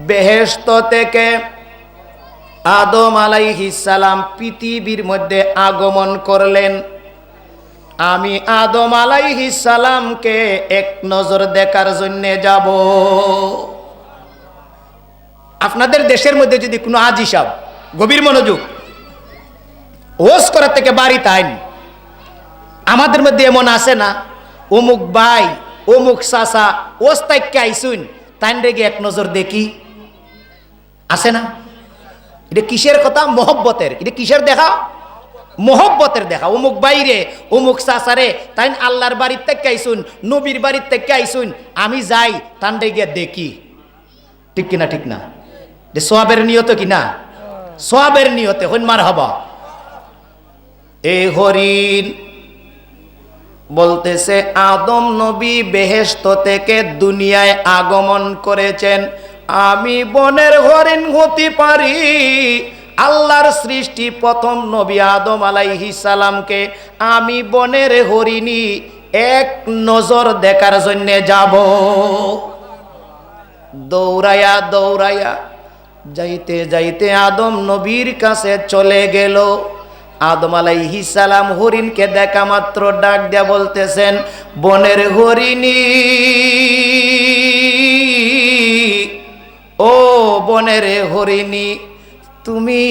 বেহেশত থেকে আদম আলাইহিস সালাম পৃথিবীর মধ্যে আগমন করলেন। আমি আদম আলাইহিস সালামকে এক নজর দেখার জন্য যাব। আপনাদের দেশের মধ্যে যদি কোনো হাজী সাহেব, গভীর মনোযোগ, ওয়াজ করার থেকে বাড়িতে আইন, আমাদের মধ্যে এমন আছে না, অমুক ভাই অমুক চাচা ওয়াজ তাইকে আইসুন, তাইন রেগে এক নজর দেখি, আছে না? এটা কিসের কথা? মহব্বতের। এটা কিসের দেখা? মহব্বতের দেখা। অমুক বাইরে অমুক চাচারে তাই আল্লাহর বাড়ির থেকে আইসুন, নবীর বাড়ির থেকে আইসুন, আমি যাই তান্ডে গিয়ে দেখি। ঠিক কিনা? ঠিক না? যে সোয়াবের নিয়ত কিনা? সোয়াবের নিয়তে হইন মার হবা। এই হরিণ বলতেছে আদম নবী বেহেশত থেকে দুনিয়ায় আগমন করেছেন। আমি বনের হরিণ হতে পারি। আল্লাহর সৃষ্টি প্রথম নবী আদম আলাইহিস সালামকে আমি বনের হরিণী এক নজর দেখার জন্য যাব। দৌড়ায়া দৌড়ায়া যাইতে যাইতে আদম নবীর কাছে চলে গেল। আদম আলাইহিস সালাম হরিণকে দেখা মাত্র ডাক দিয়া বলতেছেন, বনের হরিণী, ও বনের হরিণী, তুমি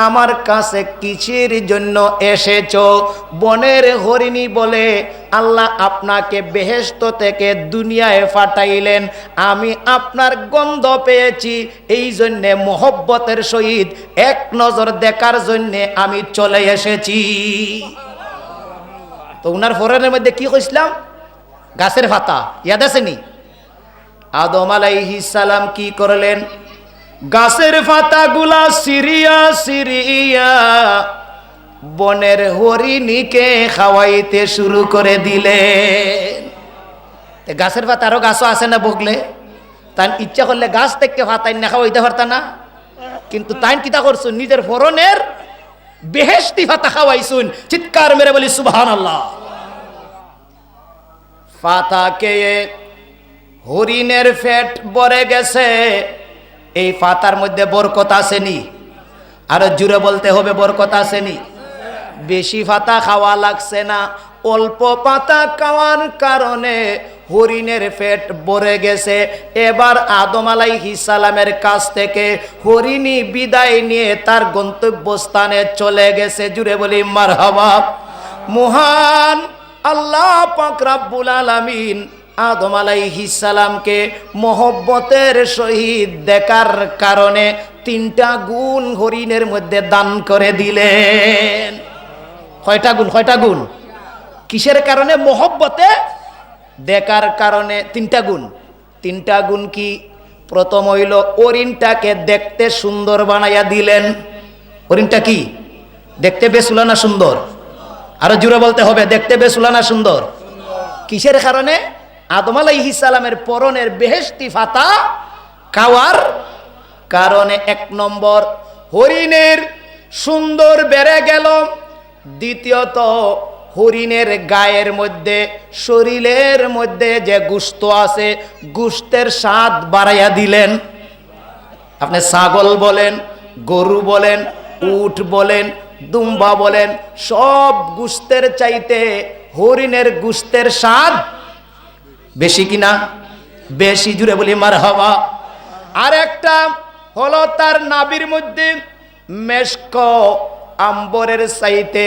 আমার কাছে কিসের জন্য এসেছো? বনের হরিণী বলে, আল্লাহ আপনাকে বেহেশত থেকে দুনিয়ায় পাঠাইলেন, আমি আপনার গন্ধ পেয়েছি, এই জন্যে মোহব্বতের সহিত এক নজর দেখার জন্যে আমি চলে এসেছি। তো উনার ফোরনের মধ্যে কি কইছিলাম? গাছের পাতা, ইয়াদ আসেনি? আদম আলাইহিস সালাম কি করলেন? গাছের পাতাগুলা সিরিয়া সিরিয়া বনের হরিণীকে খাওয়াইতে শুরু করে দিলেন। গাছের পাতা আরো গাছও আছে না বগলে, তাই ইচ্ছা করলে গাছ থেকে পাতাই না খাওয়াইতে পারতা না, কিন্তু তাই কিতা করছুন? নিজের ফরনের বেহেশতি পাতা খাওয়াইছুন। চিৎকার মেরে বলি সুবহানাল্লাহ। পাতা খেয়ে হরিণের পেট ভরে গেছে। এই পাতার মধ্যে বরকত আসেনি? আরো জুড়ে বলতে হবে, বরকত আসেনি? বেশি পাতা খাওয়া লাগছে না, অল্প পাতা খাওয়ার কারণে হরিণের পেট ভরে গেছে। এবার আদম আলাইহিস সালামের কাছ থেকে হরিণী বিদায় নিয়ে তার গন্তব্যস্থানে চলে গেছে। জুড়ে বলি মারহাবা। মহান আল্লাহ পাক রব্বুল আলামিন আদম আলাইহিস সালামকে মোহব্বতের সহিত দেখার কারণে 3টা গুণ হরিণের মধ্যে দান করে দিলেন। কয়টা গুণ? কয়টা গুণ? কিসের কারণে? মোহব্বতে দেখার কারণে 3টা গুণ। 3টা গুণ কি? প্রথম হইল হরিণটাকে দেখতে সুন্দর বানাইয়া দিলেন। হরিণটা কি দেখতে বেসুলা না সুন্দর? আরো জোরে বলতে হবে, দেখতে বেসুলা না সুন্দর? কিসের কারণে? আদম আলাইহিস সালামের পরনের বেহেশতি পাতা খাওয়ার কারণে। 1 নম্বর, হরিণের সুন্দর বেড়ে গেল। দ্বিতীয়ত, হরিণের গায়ের মধ্যে, শরীরের মধ্যে যে গোশত আছে, গোশতের স্বাদ বাড়াইয়া দিলেন। আপনি ছাগল বলেন, গরু বলেন, উট বলেন, দুম্বা বলেন, সব গোশতের চাইতে হরিণের গোশতের স্বাদ বেশি কিনা? বেশি। জুড়ে বলি মারহাবা। আর একটা হলো তার নাভির মধ্যে মেশক আম্বরের চাইতে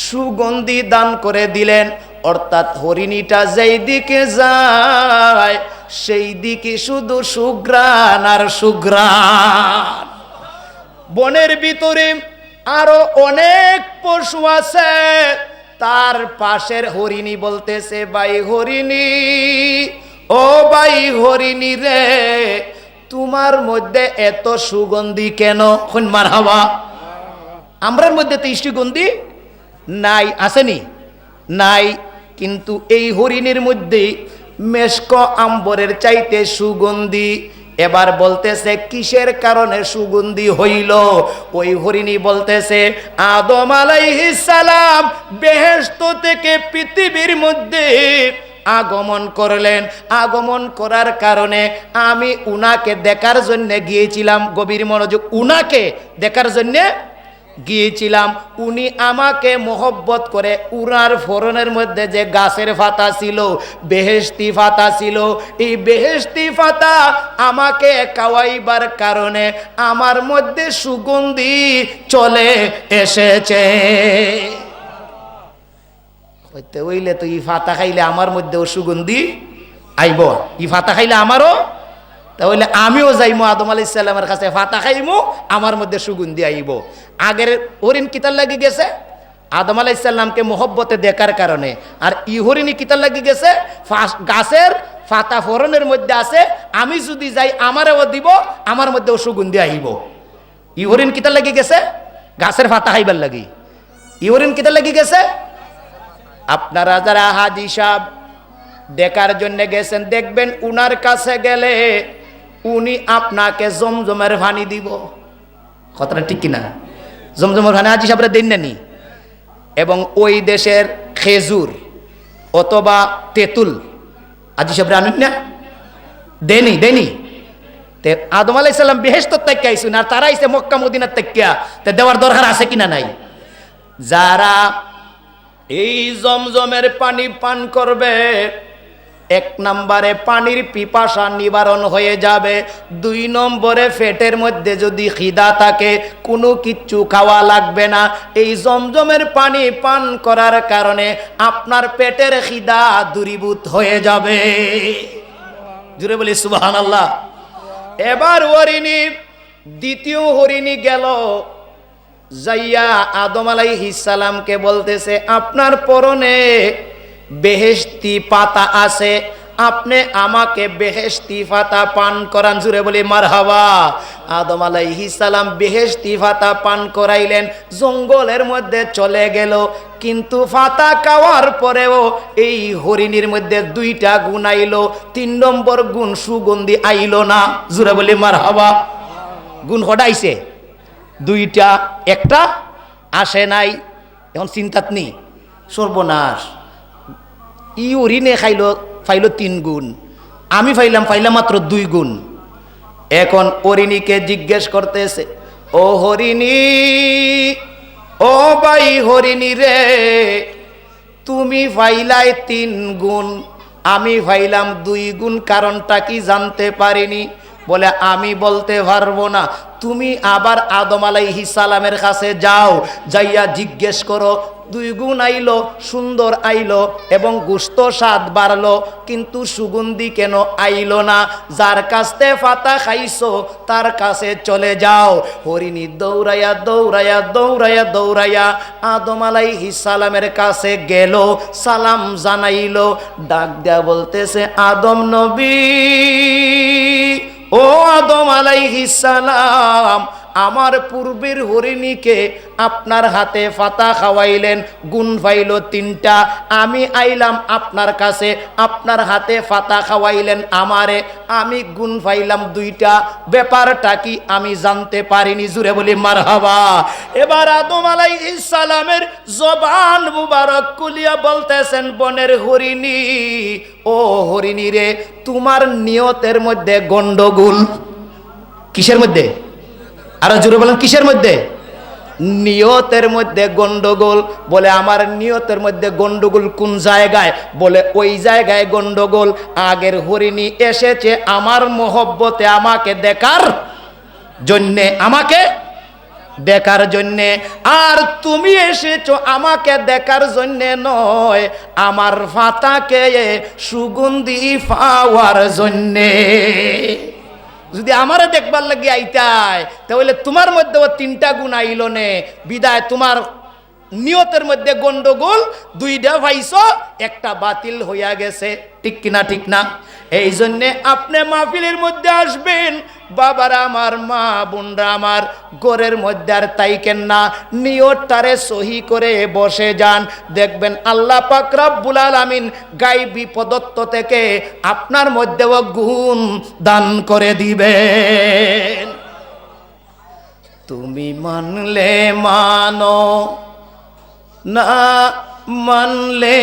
সুগন্ধি দান করে দিলেন। অর্থাৎ হরিণীটা যেই দিকে যায় সেই দিকে শুধু সুঘ্রাণ আর সুঘ্রাণ। বনের ভিতরে আরো অনেক পশু আছে, তার পাশের হরিণী বলতেছে, ভাই হরিণী, ও ভাই হরিণী রে, তোমার মধ্যে এত সুগন্ধি কেন? কোন মারহাবা। আমরার মধ্যে তো সুগন্ধি নাই, আসেনি? নাই। কিন্তু এই হরিণীর মধ্যে মেশক আম্বরের চাইতে সুগন্ধি। এবার বলতেছে কিসের কারণে সুগন্ধি হইল? ওই হরিণী বলতেছে, আদম আলাইহিস সালাম বেহেশত থেকে পৃথিবীর মধ্যে আগমন করলেন। আগমন করার কারণে আমি উনাকে দেখার জন্য গিয়েছিলাম। গভীর মনোযোগ, উনাকে দেখার জন্য গিয়েছিলাম। উনি আমাকে মোহব্বত করে উনার ফরনের মধ্যে যে গাছের পাতা ছিল, বেহেশতি পাতা ছিল, এই বেহেশতি পাতা আমাকে খাওয়াইবার কারণে আমার মধ্যে সুগন্ধি চলে এসেছে। হইলে তো ই ফাতা খাইলে আমার মধ্যেও সুগন্ধি আইব, ই ফাতা খাইলে আমারও, তাহলে আমিও যাইমো আদম আলাইহিস সালামের কাছে, ফাতা খাইমু, আমার মধ্যে সুগন্ধি আইব। আগের হরিণ কিতার লাগি গেছে? আদম আলাইহিস সালামকে মোহব্বতে দেখার কারণে। আর ই হরিণই কিতার লাগি গেছে? গাছের ফাতা ফরনের মধ্যে আছে, আমি যদি যাই আমারও দিব, আমার মধ্যেও সুগন্ধি আইব। ই হরিণ কিতার লাগি গেছে? গাছের ফাতা খাইবার লাগি। ই হরিণ কিতার লাগি গেছে? আপনারা যারা হাজী সাহেব দেখার জন্য গেছেন, দেখবেন উনার কাছে গেলে উনি আপনাকে জমজমের পানি দিব। কথাটা ঠিক কিনা? জমজমের পানি হাজী সাহেবরা দেন নানি। এবং ওই দেশের খেজুর অথবা তেঁতুল হাজী সাহেবরা আনুন না, দেনি দেনি। তে আদম আলাইহিস সালাম বেহেশত থেকে আইসুন, আর তারা আইসে মক্কা মদিনার থেকে, তে দেওয়ার দরকার আছে কিনা নাই? যারা এই জমজমের পানি পান করবে, এক নম্বরে পানির পিপাসা নিবারণ হয়ে যাবে। 2 নম্বরে পেটের মধ্যে যদি খিদা থাকে, কোনো কিচ্ছু খাওয়া লাগবে না। এই জমজমের পানি পান করার কারণে আপনার পেটের খিদা দূরীভূত হয়ে যাবে। জুড়ে বলি সুবহানাল্লাহ। এবার হরিণী, দ্বিতীয় হরিণী গেল, যাইয়া আদম আলাইহিস সালামকে বলতেছে, আপনার পরনে বেহেশতি পাতা আছে, আপনি আমাকে বেহেশতি পাতা পান করান। জুড়ে বলি মারহাবা। আদম আলাইহিস সালাম বেহেশতি পাতা পান করাইলেন, জঙ্গলের মধ্যে চলে গেল। কিন্তু পাতা খাওয়ার পরেও এই হরিণীর মধ্যে 2টা গুণ আইলো, 3 নম্বর গুণ সুগন্ধি আইলো না। জুড়ে বলি মারহাবা। গুণ হটাইছে 2টা, একটা আসে নাই। এখন চিন্তাত নি, সর্বনাশ, ই হরিণে ফাইলো 3 গুণ, আমি ফাইলাম মাত্র 2 গুণ। এখন হরিণীকে জিজ্ঞেস করতেছে, ও হরিণী, ও ভাই হরিণী রে, তুমি ফাইলাই 3 গুণ, আমি ফাইলাম 2 গুণ, কারণটা কি জানতে পারিনি? বলে আমি বলতে পারবো না, তুমি আবার আদম আলাইহিস সালামের কাছে যাও, যাইয়া জিজ্ঞেস করো 2 গুণ আইলো, সুন্দর আইলো এবং গোশত স্বাদ বাড়লো, কিন্তু সুগন্ধি কেন আইলো না? যার কাছে পাতা খাইছো তার কাছে চলে যাও। হরিণী দৌড়াইয়া দৌড়াইয়া দৌড়াইয়া দৌড়াইয়া আদম আলাইহিস সালামের কাছে গেল, সালাম জানাইলো, ডাক দেয়া বলতেছে, আদম নবী, ও আদম আলাইহিস সালাম, আমার পূর্বের হরিণীকে আপনার হাতে পাতা খাওয়াইলেন, গুণ পাইল 3টা। আমি আইলাম আপনার কাছে, আপনার হাতে পাতা খাওয়াইলেন আমারে, আমি গুণ পাইলাম 2টা। ব্যাপারটা কি আমি জানতে পারিনি? জুড়ে বলি মারহাবা। এবার আদম আলাইহিস সালামের জবান মুবারক কুলিয়া বলতেছেন, বনের হরিণী, ও হরিণী রে, তোমার নিয়তের মধ্যে গন্ডগোল। কিসের মধ্যে? আরো জোরে বলেন, কিসের মধ্যে? নিয়তের মধ্যে গন্ডগোল। বলে আমার নিয়তের মধ্যে গন্ডগোল কোন জায়গায়? বলে ওই জায়গায় গন্ডগোল, আগের হরিণী এসেছে আমার মোহব্বতে আমাকে দেখার জন্যে, আমাকে দেখার জন্যে, আর তুমি এসেছো আমাকে দেখার জন্যে নয়, আমার ফাতাকে সুগন্ধি পাওয়ার জন্যে। যদি আমারে দেখবার লাগে আইতাই, তাহলে তোমার মধ্যেও 3টা গুণ আইলো নে, বিদায় তোমার নিয়তের মধ্যে গন্ডগোল, 2টা পাইছো, একটা বাতিল হইয়া গেছে। ঠিক কিনা? ঠিক না? এই জন্যে আপনি মাহফিলের মধ্যে আসবেন, বাবারা আমার, মা বোনরা আমার, ঘরের মধ্যে আর তাইকেন না, নিয়তটারে সহি করে বসে যান। দেখবেন আল্লাহ পাক রব্বুল আলামিন গায়বী প্রদত্ত থেকে আপনার মধ্যেও গুণ দান করে দিবেন। তুমি মানলে মানো, না মানলে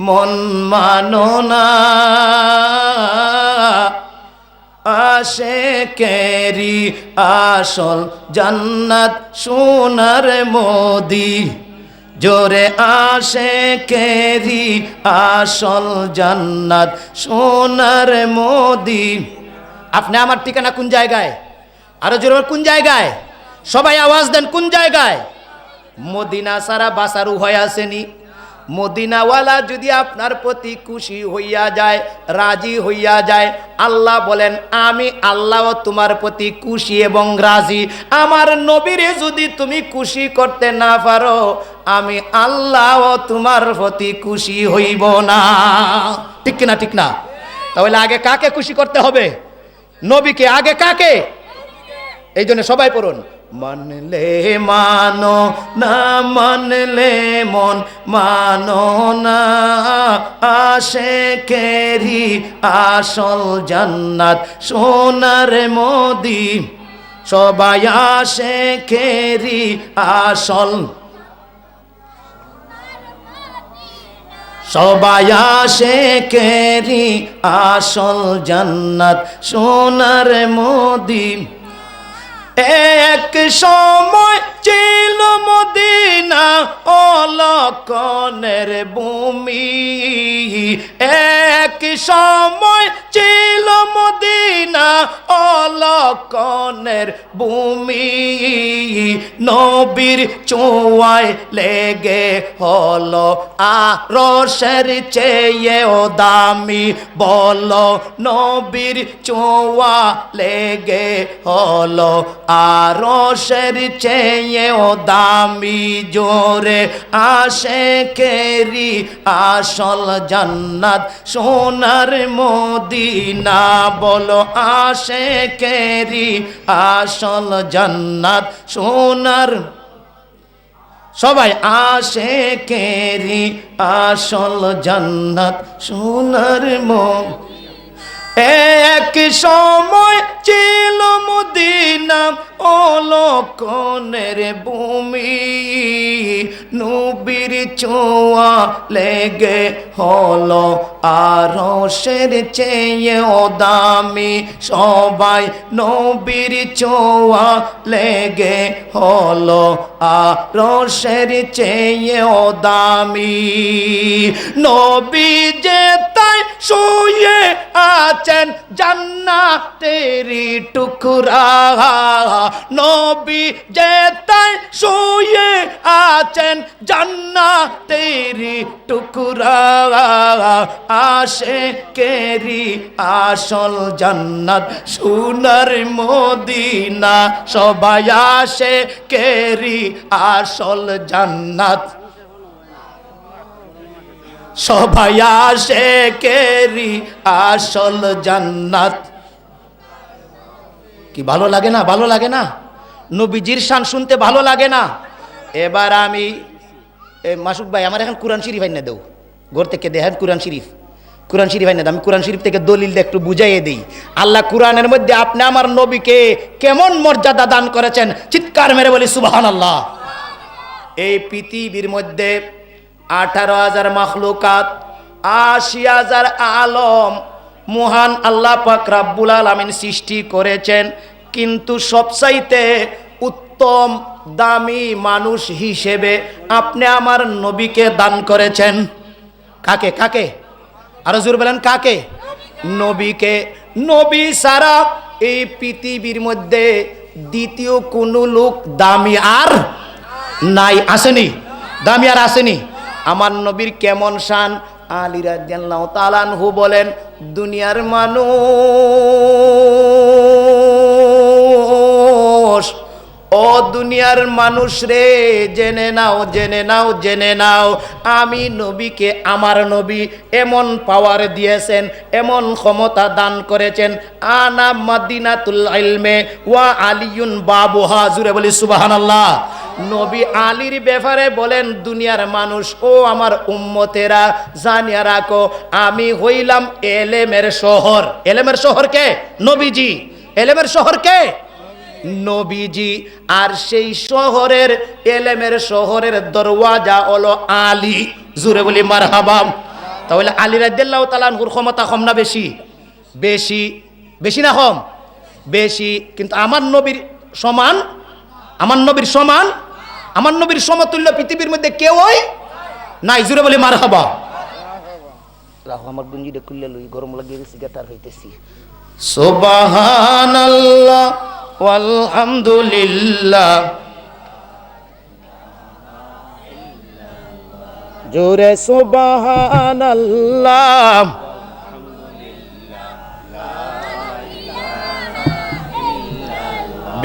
মন মানো না, আশেকেরি আসল জান্নাত সোনার মোদি, জোরে আশেকেরি আসল জান্নাত সোনার মোদি। আপনি আমার ঠিকানা কোন জায়গায়? আরো জোরে কোন জায়গায়? সবাই আওয়াজ দেন, কোন জায়গায়? মদিনা সারা বাসারু হয়ে আসেনি। মদিনাওয়ালা যদি আপনার প্রতি খুশি হইয়া যায়, রাজি হইয়া যায়, আল্লাহ বলেন আমি আল্লাহও তোমার প্রতি খুশি এবং রাজি। আমার নবীরে যদি তুমি খুশি করতে না পারো, আমি আল্লাহও তোমার প্রতি খুশি হইব না। ঠিক কিনা? ঠিক না? তাহলে আগে কাকে খুশি করতে হবে? নবীকে। আগে কাকে? এই জন্য সবাই পড়ুন, মানলে মানো না মানলে মন মানো না, আশেকেরি আসল জান্নাত সোনার মোদি, সবাই আশেকেরি আসল, সবাই আশেকেরি আসল জান্নাত সোনার মোদি। এক সময় ছিল মদিনা অলক্ষণের ভূমি, এক সময় ছিল মদিনা অলক্ষণের ভূমি, নবীর চোয়ায় লেগে হলো আরশের চেয়েও দামি, বলো নবীর চোয়া লেগে হলো আরশের চেয়েও দামি, জোরে আশেকেরি আসল জান্নাত সোনার মদিনা, বলো আশেকেরি আসল জান্নাত সোনার, সবাই আশেকেরি আসল জান্নাত সোনার মদিনা। এক সময় ছিল মদিনা অলক্ষণের ভূমি, নবীর ছোঁয়া লেগে হলো আরশের চেয়েও দামি, সবাই নবীর ছোঁয়া লেগে হলো আরশের চেয়েও দামি, নবী যে তাই শুয়ে আছেন জান্নাতেরি টুকরা, নবী যে তাই শুয়ে আছেন জান্নাতেরি টুকরা, আশেকেরি আসল জান্নাত সোনার মদিনা, সবাই আশেকেরি আসল জান্নাত, সবাই আশেকেরি আসল জান্নাত। কি ভালো লাগে না? ভালো লাগে না? নবীজির শান শুনতে ভালো লাগে না? এবার আমি মাসুক ভাই আমার এখন কোরআন শরীফ আইনা দেও, ঘর থেকে দেখেন কোরআন শরীফ, কোরআন শরীফ আইনা দেও। আমি কোরআন শরীফ থেকে দলিলটা একটু বুঝাইয়ে দিই। আল্লাহ কোরআনের মধ্যে আপনি আমার নবীকে কেমন মর্যাদা দান করেছেন, চিৎকার মেরে বলি সুবহানাল্লাহ। এই পৃথিবীর মধ্যে 18,000 মাখলুকাত, 80,000 আলম মহান আল্লাহ পাক রব্বুল আলামিন সৃষ্টি করেছেন, কিন্তু সবচাইতে উত্তম দামি মানুষ হিসেবে আপনি আমার নবীকে দান করেছেন। কাকে? কাকে? আরো জোরে বলেন, কাকে? নবীকে। নবী ছাড়া এই পৃথিবীর মধ্যে দ্বিতীয় কোনো লোক দামি আর নাই, আসেনি? দামি আর আসেনি? আমার নবীর কেমন শান, আলী রাদিয়াল্লাহু তাআলা আনহু বলেন, দুনিয়ার মানুষ, ও দুনিয়ার মানুষ রে, জেনে নাও জেনে নাও জেনে নাও, আমি নবীকে আমার নবী এমন পাওয়ার দিয়েছেন, এমন ক্ষমতা দান করেছেন, আনা মাদিনাতুল ইলমে ওয়া আলিয়ুন বাবুহা, জুরে বলি সুবহানাল্লাহ। নবী আলীর ব্যাপারে বলেন, দুনিয়ার মানুষ ও আমার উম্মতেরা জানিয়া রাখো, আমি হইলাম এলেমের শহর। এলেমের শহর কে? নবীজি। এলেমের শহর কে? নবীজি। আর সেই শহরের, এলেমের শহরের দরওয়াজা হলো আলী, জুরে বলি মারহাবা। তাহলে আলী রাদিয়াল্লাহু তাআলা আনহুর ক্ষমতা কম না বেশি? বেশি। বেশি না কম? বেশি। কিন্তু আমার নবীর সমান, আমার নবীর সমান, আমার নবীর সমতুল্য পৃথিবীর মধ্যে কেউই নাই। জুড়ে বলি মারহাবা। রাখো আমার গুঞ্জিটা খুললে লই, গরম লাগিয়ে গেছি, গেটার হইতেছি। সুবহানাল্লাহ ওয়ালহামদুলিল্লাহ, জোরে সুবহানাল্লাহ।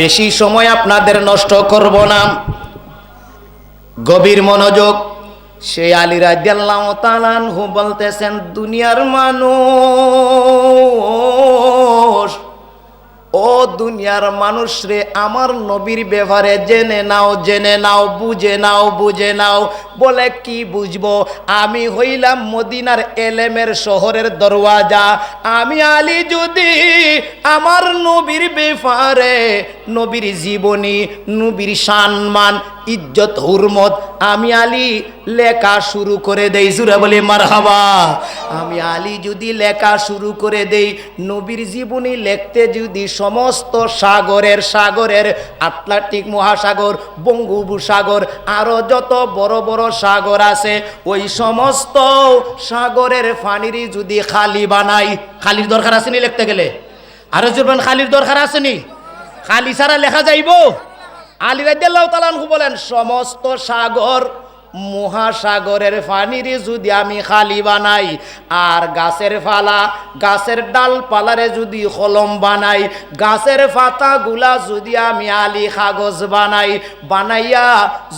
বেশি সময় আপনাদের নষ্ট করব না, গভীর মনোযোগ। সেই আলী রাদিয়াল্লাহু তাআলা আনহু বলতেছেন, দুনিয়ার মানুষ, ও দুনিয়ার মানুষ রে, আমার নবীর ব্যাপারে জেনে নাও, জেনে নাও, বুঝে নাও, বুঝে নাও। বলে কি বুঝবো? আমি হইলাম মদিনার এলেমের শহরের দরওয়াজা। আমি আলী যদি আমার নবীর ব্যাপারে, নবীর জীবনী, নবীর সম্মান, ইজ্জত, হুরমত আমি আলী লেখা শুরু করে দেই, জুরা বলে মারহাবা। আমি আলী যদি লেখা শুরু করে দেই, নবীর জীবনী লিখতে যদি সমস্ত সাগরের সাগরের আটলান্টিক মহাসাগর, বঙ্গোপসাগর, আরো যত বড় বড় সাগর আছে, ওই সমস্ত সাগরের পানিরই যদি খালি বানাই, খালির দরকার আসেনি লিখতে গেলে? আরো জোরবান, খালির দরকার আসেনি? খালি ছাড়া লেখা যাইব? আলী রাদিয়াল্লাহু তাআলা আনহু বলেন, সমস্ত সাগর মহাসাগরের পানিরে যদি আমি খালি বানাই, আর গাছের পালা, গাছের ডালপালারে যদি কলম বানাই, গাছের পাতাগুলা যদি আমি আলী কাগজ বানাই, বানাইয়া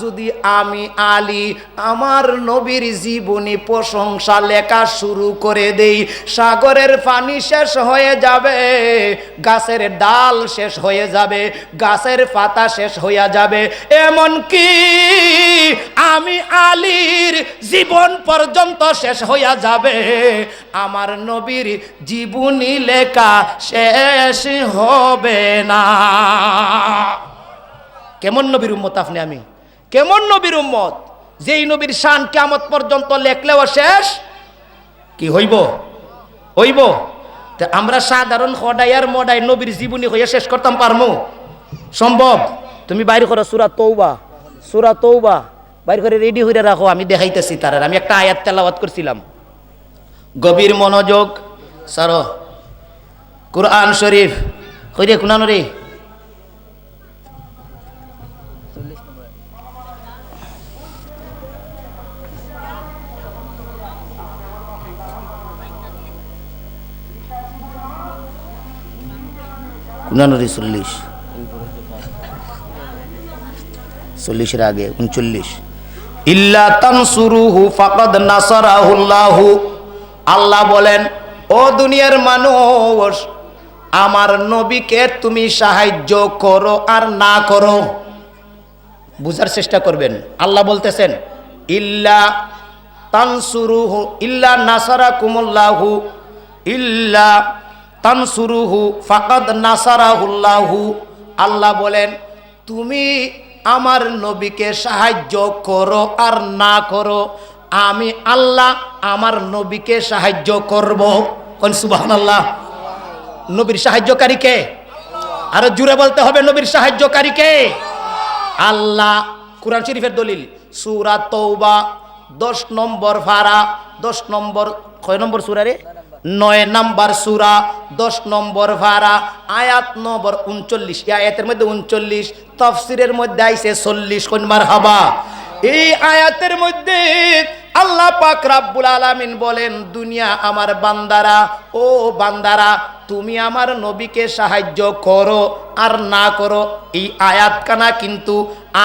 যদি আমি আলী আমার নবীর জীবনী প্রশংসা লেখা শুরু করে দেই, সাগরের পানি শেষ হয়ে যাবে, গাছের ডাল শেষ হয়ে যাবে, গাছের পাতা শেষ হয়ে যাবে, এমন কি আমি আলীর জীবন পর্যন্ত শেষ হইয়া যাবে, আমার নবীর জীবনী লেখা শেষ হবে না। কেমন নবীর উম্মত আপনি? আমি কেমন নবীর উম্মত? যেই নবীর শান কিয়ামত পর্যন্ত লেখলেও শেষ কি হইব? হইব। তা আমরা সাধারণ খডাইয়ার মডাই নবীর জীবনী হইয়া শেষ করতাম পারমু? সম্ভব? তুমি বাইরে করো সূরা তওবা, সূরা তওবা বাইর করে রেডি হয়ে রাখো, আমি দেখাইতেছি তার। আমি একটা আয়াত তেলাওয়াত করছিলাম, গভীর মনোযোগ। সারো কুরআন শরীফ কইরে কুনানো রে, কুনানো রে 40, 40-এর আগে 39। ইল্লা তানসুরুহু ফাকাদ নাসারাহুল্লাহু। আল্লাহ বলেন, ও দুনিয়ার মানুষ, আমার নবীকে তুমি সাহায্য করো আর না করো, বুঝার চেষ্টা করবেন। আল্লাহ বলতেছেন, ইল্লা তানসুরুহু, ইল্লা নাসারাকুমুল্লাহু, ইল্লা তানসুরুহু ফাকাদ নাসারাহুল্লাহু। আল্লাহ বলেন, তুমি আমার নবীকে সাহায্য করো আর না করো, আমি আল্লাহ আমার নবীকে সাহায্য করব। কোন সুবহানাল্লাহ। নবীর সাহায্যকারী কে? আরো জুড়ে বলতে হবে, নবীর সাহায্যকারী কে? আল্লাহ। কুরআন শরীফের দলিল সূরা তওবা 10 নম্বর পারা, 10 নম্বর, কয় নম্বর সূরা রে? 9 নম্বর সূরা, 10 নম্বর পারা, আয়াত নম্বর 39। এই আয়াতের মধ্যে 39, তাফসীরের মধ্যে আইছে 40। কোন মারহাবা। এই আয়াতের মধ্যে আল্লাহ পাক রব্বুল আলামিন বলেন, দুনিয়া আমার বান্দারা, ও বান্দারা, তুমি আমার নবীকে সাহায্য করো আর না করো। এই আয়াতখানা কিন্তু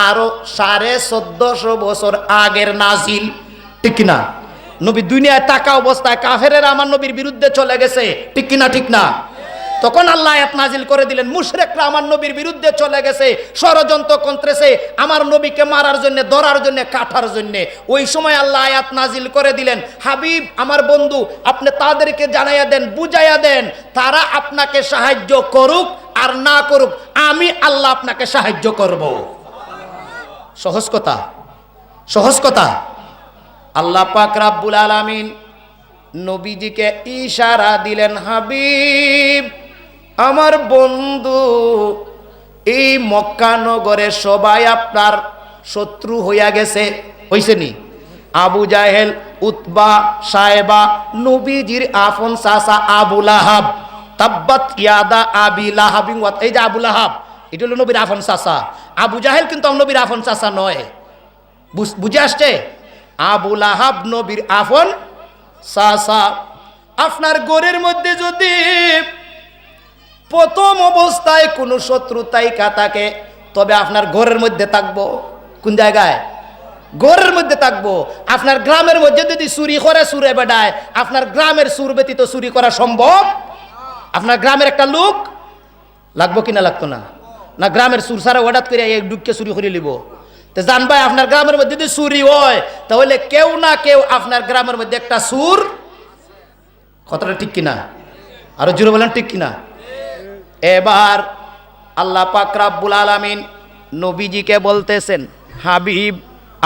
আরো 1450 বছর আগের নাজিল, ঠিক না? নবী দুনিয়ায় থাকা অবস্থায় কাফেরেরা আমার নবীর বিরুদ্ধে চলে গেছে, ঠিক কিনা? ঠিক না? তখন আল্লাহ আয়াত নাজিল করে দিলেন, মুশরিকরা আমার নবীর বিরুদ্ধে চলে গেছে, ষড়যন্ত্র করতেছে আমার নবীকে মারার জন্য, ধরার জন্য, কাটার জন্য। ওই সময় আল্লাহ আয়াত নাজিল করে দিলেন, হাবিব আমার বন্ধু, আপনি তাদেরকে জানাইয়া দেন, বুঝাইয়া দেন, তারা আপনাকে সাহায্য করুক আর না করুক, আমি আল্লাহ আপনাকে সাহায্য করব। সহজ কথা, সহজ কথা। আল্লাহ পাক রব্বুল আলামিন নবীজিকে ইশারা দিলেন, হাবিব আমার বন্ধু, এই মক্কা নগরে সবাই আপনার শত্রু হইয়া গেছে। হইছে নি? আবু জাহেল, উতবা, সাহেবা, নবীজির আফন চাচা আবু লাহাব, তাব্বাত ইয়াদা আবি লাহাবিন ওয়াত, এই যে আবু লাহাব এটা হলো নবীর আফন চাচা। আবু জাহেল কিন্তু নবীর আফন চাচা নয়। বুঝে আসছে? আবু লাহাব নবীর আফন চাচা। আপনার ঘরের মধ্যে যদি প্রথম অবস্থায় কোনো শত্রুতাই থাকে, তবে আপনার ঘরের মধ্যে থাকবো কোন জায়গায়? ঘরের মধ্যে থাকবো। আপনার গ্রামের মধ্যে যদি চুরি করে সুরে বেড়ায়, আপনার গ্রামের সুর ব্যতীত চুরি করা সম্ভব? আপনার গ্রামের একটা লোক লাগবো কিনা? লাগতো না? না গ্রামের সুর সারা হঠাৎ করে এক ডুবকে চুরি করে নিব? তো জানবাই আপনার গ্রামের মধ্যে যদি চুরি হয়, তাহলে কেউ না কেউ আপনার গ্রামের মধ্যে একটা সুর। কথাটা ঠিক কিনা? আরো জোরে বলেন ঠিক কিনা? এবার আল্লাহ পাক রব্বুল আলামিন নবীজিকে বলতেছেন, হাবিব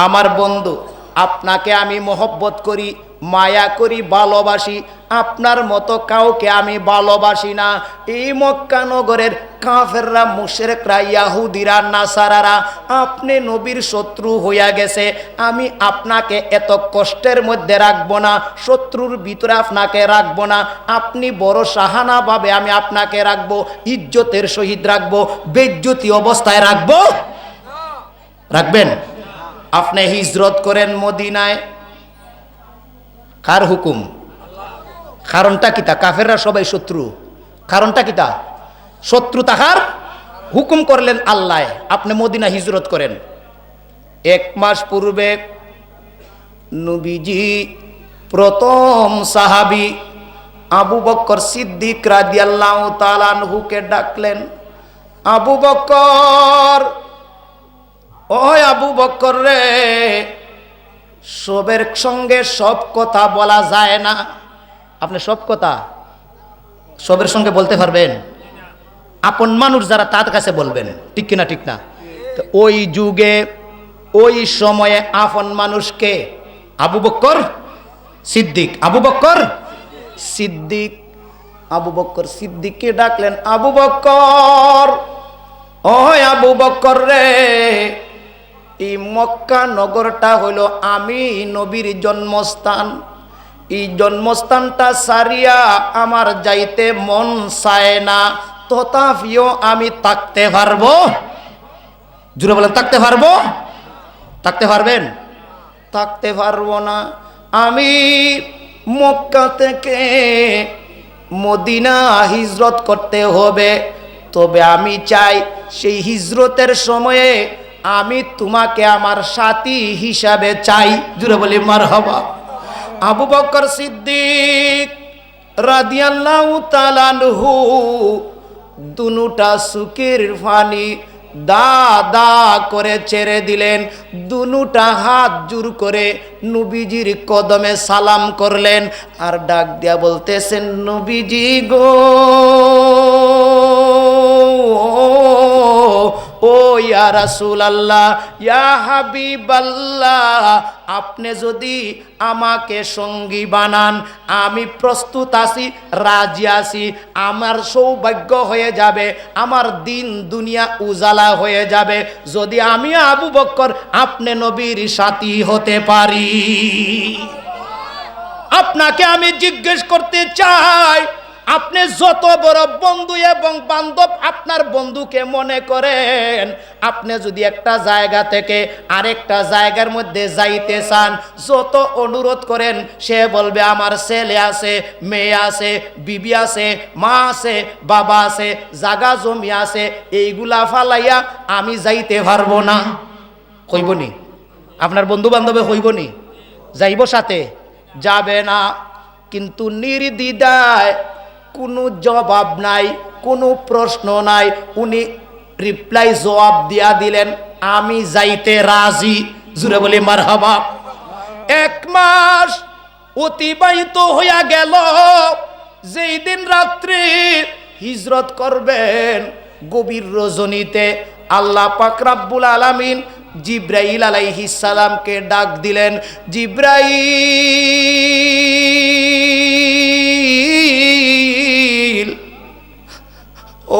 আমার বন্ধু, আপনাকে আমি মহব্বত করি, মায়া করি, ভালোবাসি। আপনার মতো কাউকে আমি ভালোবাসি না। এই মক্কা নগরের কাফেররা, মুশরিকরা, ইহুদিরা, নাসারারা আপনি নবীর শত্রু হইয়া গেছে। আমি আপনাকে এত কষ্টের মধ্যে রাখবো না, শত্রুর ভিতরে আপনাকে রাখবো না। আপনি বড় সাহানাভাবে আমি আপনাকে রাখবো, ইজ্জতের সহিত রাখবো, বেইজ্জতি অবস্থায় রাখবো? রাখবেন? আপনি হিজরত করেন মদিনায়, কার হুকুম? কারণটা কিতা? কাফেররা সবাই শত্রু। কারণটা কিতা? শত্রু তাহার হুকুম করলেন আল্লাহ, আপনি মদিনা হিজরত করেন। 1 মাস পূর্বে নবীজি প্রথম সাহাবী আবু বকর সিদ্দিক রাদিয়াল্লাহু তাআলা আনহুকে ডাকলেন, আবু বকর, ওই আবু বকর রে, সবের সঙ্গে সব কথা বলা যায় না। আপনি সব কথা সবের সঙ্গে বলতে পারবেন? আপন মানুষ যারা তার কাছে বলবেন, ঠিক কিনা? ঠিক না? তো ওই যুগে ওই সময়ে আপন মানুষকে আবু বকর সিদ্দিক, আবু বকর সিদ্দিক, আবু বকর সিদ্দিককে ডাকলেন, আবু বকর, ওই আবু বকর রে, এই মক্কা নগরটা হলো আমি নবীর জন্মস্থান। এই জন্মস্থানটা সারিয়া আমার যাইতে মন চায় না, তথাপিও আমি থাকতে পারবো? জুড়ে বলেন, থাকতে পারবো? থাকতে পারবেন? থাকতে পারবো না। আমি মক্কা থেকে মদিনা হিজরত করতে হবে, তবে আমি চাই সেই হিজরতের সময়ে আমি তোমাকে আমার সাথী হিসাবে চাই। জুড়ে বলি মারহাবা। আবু বকর সিদ্দিক রাদিয়াল্লাহু তাআলা আনহু দুনুটা সুকের পানি দা দা করে ছেড়ে দিলেন, দুনুটা হাত জোর করে নবীজির কদমে সালাম করলেন, আর ডাক দিয়া বলতেছেন, নবীজি গো, ও ইয়া রাসূলুল্লাহ, ইয়া হাবিবাল্লাহ, আপনি যদি আমাকে সঙ্গী বানান আমি প্রস্তুত আছি, রাজি আছি। আমার সৌভাগ্য হয়ে যাবে, আমার দিন দুনিয়া উজালা হয়ে যাবে যদি আমি আবু বকর আপনি নবীর সাথী হতে পারি। আপনাকে আমি জিজ্ঞেস করতে চাই, আপনি যত বড় বন্ধু এবং বান্ধব আপনার বন্ধুকে মনে করেন, আপনি যদি একটা জায়গা থেকে আরেকটা জায়গার মধ্যে যাইতে চান, যত অনুরোধ করেন সে বলবে আমার ছেলে আছে, মেয়ে আছে, বিবি আছে, মা আছে, বাবা আছে, জাগা জমি আছে, এইগুলা ফালাইয়া আমি যাইতে পারবো না। কইবনি? আপনার বন্ধু বান্ধবে হইবনি? যাইব সাথে? যাবে না। কিন্তু নির্দ্বিধায়, কোনো জবাব নাই, কোনো প্রশ্ন নাই, উনি রিপ্লাই জবাব দিয়া দিলেন, আমি যাইতে রাজি। জুড়ে বলি মারহাবা। 1 মাস অতিবাহিত হইয়া গেল। যেই দিন রাত্রি হিজরত করবেন, গভীর রজনীতে আল্লাহ পাক রব্বুল আলামিন জিব্রাইল আলাইহিস সালামকে ডাক দিলেন, জিব্রাইল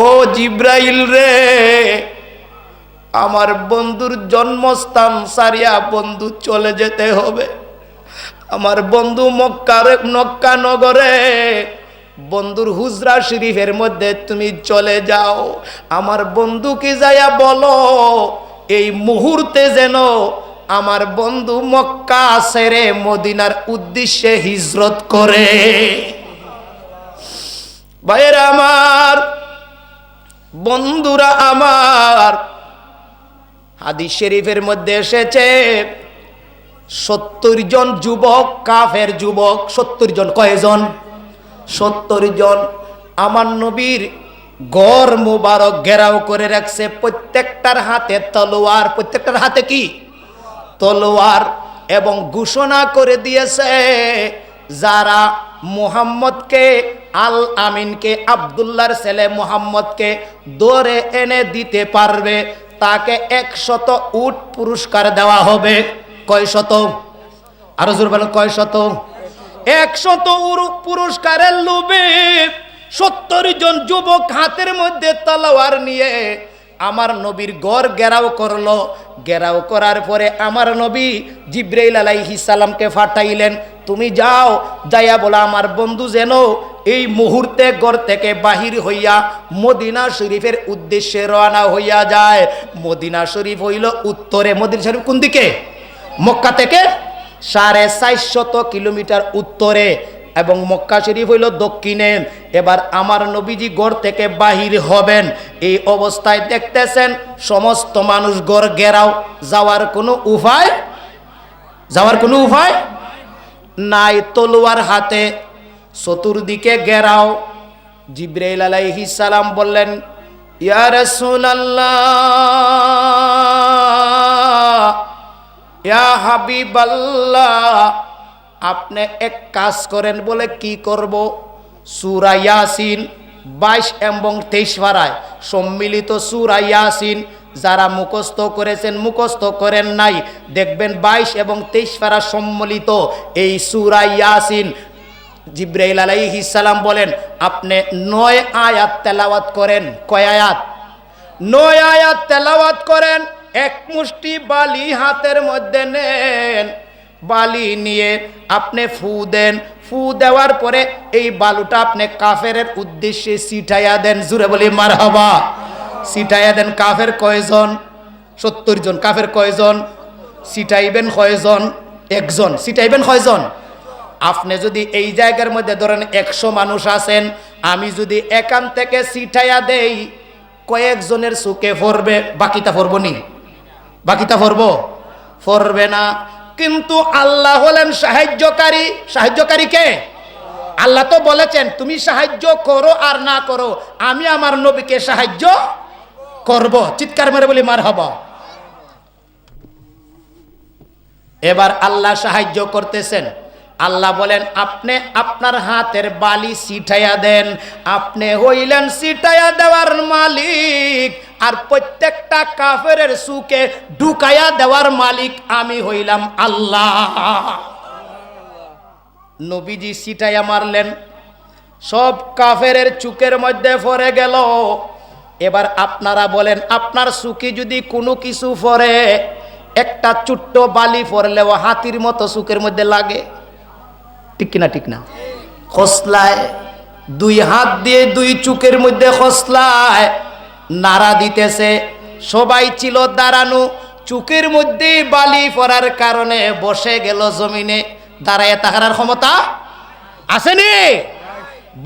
ও জিব্রাইল রে, আমার বন্ধুর জন্মস্থান সারিয়া বন্ধু চলে যেতে হবে। আমার বন্ধু মক্কা নগরে বন্ধুর হুজরা শরীফের মধ্যে তুমি চলে যাও। আমার বন্ধুকে যাইয়া বলো এই মুহূর্তে যেন আমার বন্ধু মক্কা ছেড়ে মদিনার উদ্দেশ্যে হিজরত করে। ভাইয়েরা আমার, বন্ধুরা আমার, হাদিস শরীফের মধ্যে এসেছে 70 জন যুবক, কাফের যুবক 70 জন। কয়জন? 70 জন। আমার নবীর গর মুবারক ঘেরাও করে রাখছে, প্রত্যেকটার হাতে তলোয়ার। প্রত্যেকটার হাতে কি? তলোয়ার। এবং ঘোষণা করে দিয়েছে যারা মুহাম্মদকে, আল আমিনকে, আব্দুল্লাহর ছেলে মুহাম্মদকে ধরে এনে দিতে পারবে তাকে 100 উট পুরস্কার দেওয়া হবে। কয় শত? আরো জোর বলেন, কয় শত? 100 পুরস্কারের লোভে 70 জন যুবক হাতের মধ্যে তলোয়ার নিয়ে আমার নবীর ঘর ঘেরাও করলো। ঘেরাও করার পরে আমার নবী জিব্রাইল আলাইহিস সালামকে পাঠাইলেন, তুমি যাও, যাইয়া বলা আমার বন্ধু যেন এই মুহূর্তে ঘর থেকে বাহির হইয়া মদিনা শরীফের উদ্দেশ্যে রওনা হইয়া যায়। মদিনা শরীফ হইল উত্তরে। মদিনা শরীফ কোন দিকে? মক্কা থেকে 450 কিলোমিটার উত্তরে, এবং মক্কা শরীফ হইল দক্ষিণে। এবার আমার নবীজি ঘর থেকে বাহির হবেন, এই অবস্থায় দেখতেছেন সমস্ত মানুষ ঘর ঘেরাও। যাওয়ার কোনো উপায়? যাওয়ার কোনো উপায় নাই। তলোয়ার হাতে, চতুর্দিকে ঘেরাও। জিব্রাইল আলাইহিস সালাম বললেন, ইয়া রাসূলুল্লাহ, ইয়া হাবিবাল্লাহ, আপনি এক কাজ করেন। বলে কি করব? সূরা ইয়াসিন 22 এবং 23 পারায় সম্মিলিত সূরা ইয়াসিন যারা মুখস্থ করেছেন, মুখস্থ করেন নাই, দেখবেন 22 এবং 23 পারা সম্মিলিত এই সূরা ইয়াসিন। জিব্রাইল আলাইহিস সালাম বলেন আপনি 9 আয়াত তেলাওয়াত করেন। কয় আয়াত? 9 আয়াত তেলাওয়াত করেন। এক মুষ্টি বালি হাতের মধ্যে নেন, বালি নিয়ে আপনি ফু দেন। ফু দেওয়ার পরে এই বালুটা আপনি কাফেরের উদ্দেশ্যে ছিটাইয়া দেন। জুড়ে বলি মারহাবা। ছিটাইয়া দেন। কাফের কয়জন? 70 জন। কাফের কয়জন? ছিটাইবেন কয়জন? একজন। ছিটাইবেন কয়জন? আপনি যদি এই জায়গার মধ্যে ধরেন 100 মানুষ আছেন, আমি যদি এখান থেকে ছিটাইয়া দেই কয়েকজনের চোখে পড়বে, বাকিটা পড়ব নি? বাকিটা পড়ব? পড়বে না। কিন্তু আল্লাহ হলেন সাহায্যকারী। সাহায্যকারী কে? আল্লাহ তো বলেছেন তুমি সাহায্য করো আর না করো, আমি আমার নবীকে সাহায্য করব। চিৎকার মেরে বলি মারহাবা। এবার আল্লাহ সাহায্য করতেছেন। আল্লাহ বলেন আপনি আপনার হাতের বালি ছিটাইয়া দেন। আপনি হইলেন ছিটাইয়া দেওয়ার মালিক, আর প্রত্যেকটা কাফেরের সুকে ঢুকাইয়া দেওয়ার মালিক আমি হইলাম আল্লাহ। নবীজি ছিটাইয়া মারলেন, সব কাফেরের চুকের মধ্যে পড়ে গেল। এবার আপনারা বলেন আপনার চুকে যদি কোনো কিছু পড়ে, একটা ছোট্ট বালি পড়লেও হাতির মতো চুকের মধ্যে লাগে, ঠিক কিনা? ঠিক না? খসলায় 2 হাত দিয়ে 2 চুকের মধ্যে খসলায় নাড়া দিতেছে। সবাই ছিল দাঁড়ানো, চুকের মধ্যে বালি পড়ার কারণে বসে গেল জমিনে। দাঁড়ায় থাকার ক্ষমতা আসেনি,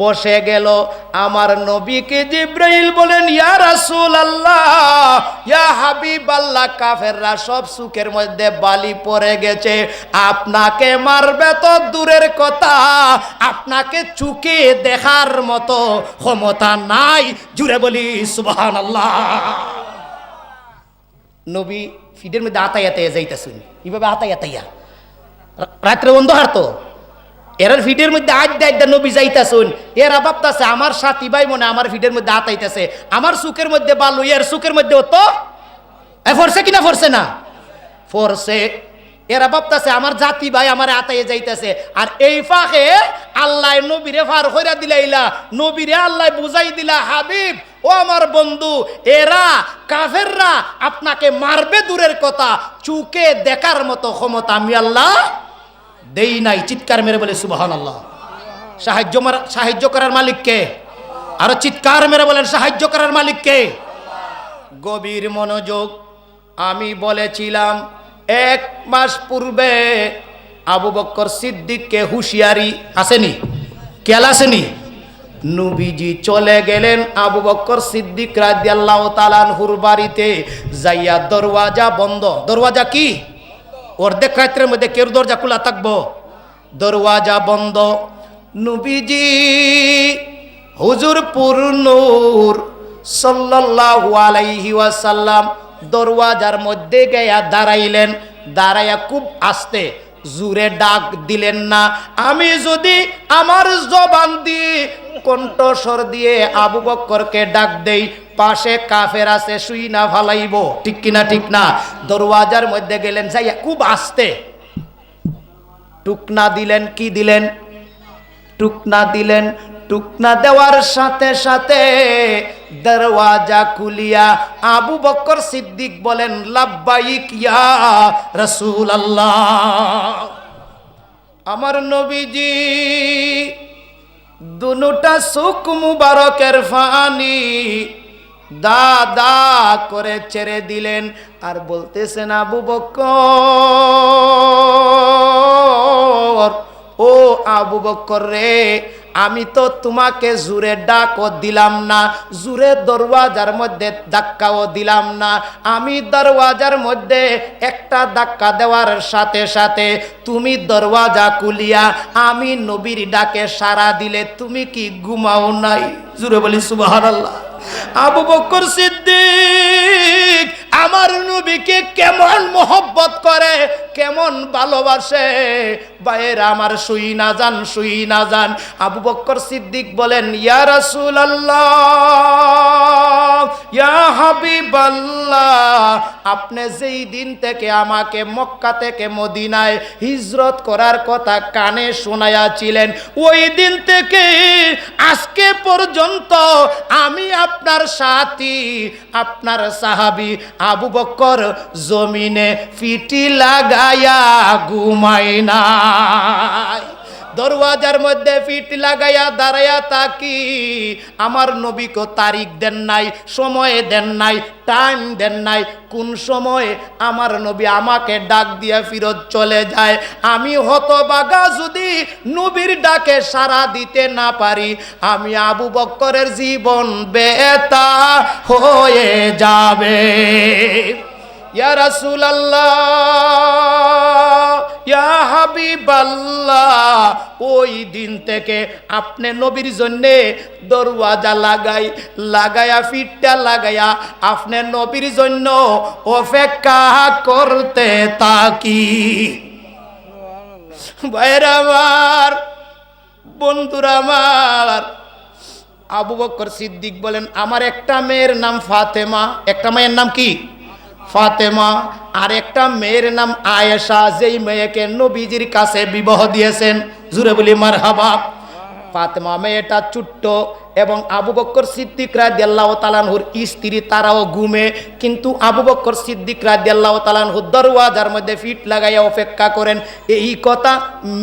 বসে গেল। আমার নবীকে জিব্রাইল বলেন ইয়া রাসূলুল্লাহ, ইয়া হাবিবাল্লাহ, কাফেররা সব চুকের মধ্যে বালি পড়ে গেছে, আপনাকে মারবে তো দূরের কথা, আপনাকে চুকে দেখার মতো ক্ষমতা নাই। জুড়ে বলি সুবহানাল্লাহ। নবী ফিডের মধ্যে আতাইয়াতে যাইতেছেন, এইভাবে আতাইয়া রাত্রে অন্ধকার তো, এরা ফিডের মধ্যে আড্ডা নবী যাইতেছেন। এরা ভাবতেছে আমার সাথী ভাই মনে আমার ফিডের মধ্যে আতাইতেছে, আমার চুকের মধ্যে বালু, এর চুকের মধ্যে তো ফরছে কিনা? ফরছে না? ফরছে। এরা ভাবতেছে আমার জাতি ভাই আমার আতাইয়ে যাইতেছে। আর এই ফাঁকে আল্লাহ নবীরে ফার কইরা দিলাইলা, নবীরে আল্লাহ বুঝাই দিলা হাবিব ও আমার বন্ধু, এরা কাফেররা আপনাকে মারবে দূরের কথা, চুকে দেখার মতো ক্ষমতা আমি আল্লাহ দেই নাই। চিৎকার মেরে বলে সুবহানাল্লাহ। সাহায্য করার মালিক কে? আরো চিৎকার মেরে বলেন সাহায্য করার মালিক কে? গভীর মনোযোগ। আমি বলেছিলাম 1 মাস পূর্বে আবু বকর সিদ্দিককে হুঁশিয়ারি আসেনি, খেয়াল আসেনি? নবীজি চলে গেলেন আবু বকর সিদ্দিক রাদিয়াল্লাহু তাআলা আনহুর বাড়িতে, যাইয়া দরওয়াজা বন্ধ। দরওয়াজা কি? অর্ধেক রাত্রের মধ্যে কেউ দরজা খোলা থাকবো? দরওয়াজা বন্ধ। নবীজি হুজুর নূর সাল্লাল্লাহু আলাইহি ওয়াসাল্লাম দরওয়াজার মধ্যে গিয়া দাঁড়াইলেন। দাঁড়াইয়া খুব আস্তে, জোরে ডাক দিলেন না। আমি যদি আমার জবান দিয়ে কণ্ঠস্বর দিয়ে আবু বকরকে ডাক দেই, পাশে কাফের আছে, শুই না ফালাইব, ঠিক কিনা? ঠিক না? দরওয়াজার মধ্যে গেলেন, যাইয়া খুব আস্তে টুকনা দিলেন। কি দিলেন? টুকনা দিলেন। টুকনা দেওয়ার সাথে সাথে দরওয়াজা খুলিয়া আবু বকর সিদ্দিক বলেন, লাব্বাইক ইয়া রাসূলুল্লাহ। আমার নবীজি দুনুটা চোখ মুবারকের ফানি দা করে ছেড়ে দিলেন, আর বলতেছেন, আবু বকর, ও আবু বকর রে, আমি তো তোমাকে জোরে ডাকও দিলাম না, জোরে দরওয়াজার মধ্যে ধাক্কাও দিলাম না। আমি দরওয়াজার মধ্যে একটা ধাক্কা দেওয়ার সাথে সাথে তুমি দরওয়াজা খুলিয়া আমি নবীর ডাকে সাড়া দিলে, তুমি কি ঘুমাও নাই? জোরে বলি সুবহানাল্লাহ। আবু বকর সিদ্দিক আমার নবীকে কেমন মোহব্বত করে, কেমন ভালোবাসে, ভাইয়েরা আমার, শুই না যান, শুই না যান। আবু বকর সিদ্দিক বলেন, ইয়া রাসূলুল্লাহ, ইয়া হাবিবাল্লাহ, আপনি যেই দিন থেকে আমাকে মক্কা থেকে মদিনায় হিজরত করার কথা কানে শোনায়াছিলেন, ওই দিন থেকে আজকে পর্যন্ত আমি আপনার সাথী, আপনার সাহাবী আবু বকর জমিনে ফিটি লাগায়া ঘুমাই নাই। দরওয়াজার মধ্যে ফিট লাগাইয়া দাঁড়াইয়া থাকি। আমার নবীকে তারিখ দেন নাই, সময় দেন নাই, টাইম দেন নাই, কোন সময় আমার নবী আমাকে ডাক দিয়া ফিরত চলে যায়। আমি হতভাগা যদি নবীর ডাকে সাড়া দিতে না পারি, আমি আবু বকরের জীবন বেতা হয়ে যাবে। ইয়া রাসূলুল্লাহ, ইয়া হাবিবাল্লাহ, ওই দিন থেকে আপনি নবীর জন্যে দরওয়াজা লাগায়া ফিটটা লাগায়া আপনি নবীর জন্য অপেক্ষা করতে থাকি। ভাইরা আমার, বন্ধুরা আমার, আবু বকর সিদ্দিক বলেন, আমার একটা মেয়ের নাম ফাতেমা। একটা মেয়ের নাম কি? ফাতেমা। আর একটা মেয়ের নাম আয়েশা, যেই মেয়েকে নবীজির কাছে বিবাহ দিয়েছেন। জুরে বলি মারহাবা। ফাতেমা মেয়েটা ছোট্ট, এবং আবু বকর সিদ্দিক রাদিয়াল্লাহু তাআলা আনহুর স্ত্রী, তারাও ঘুমে, কিন্তু আবু বকর সিদ্দিক রাদিয়াল্লাহু তাআলা আনহু দরওয়াজার মধ্যে ফিট লাগাইয়া অপেক্ষা করেন। এই কথা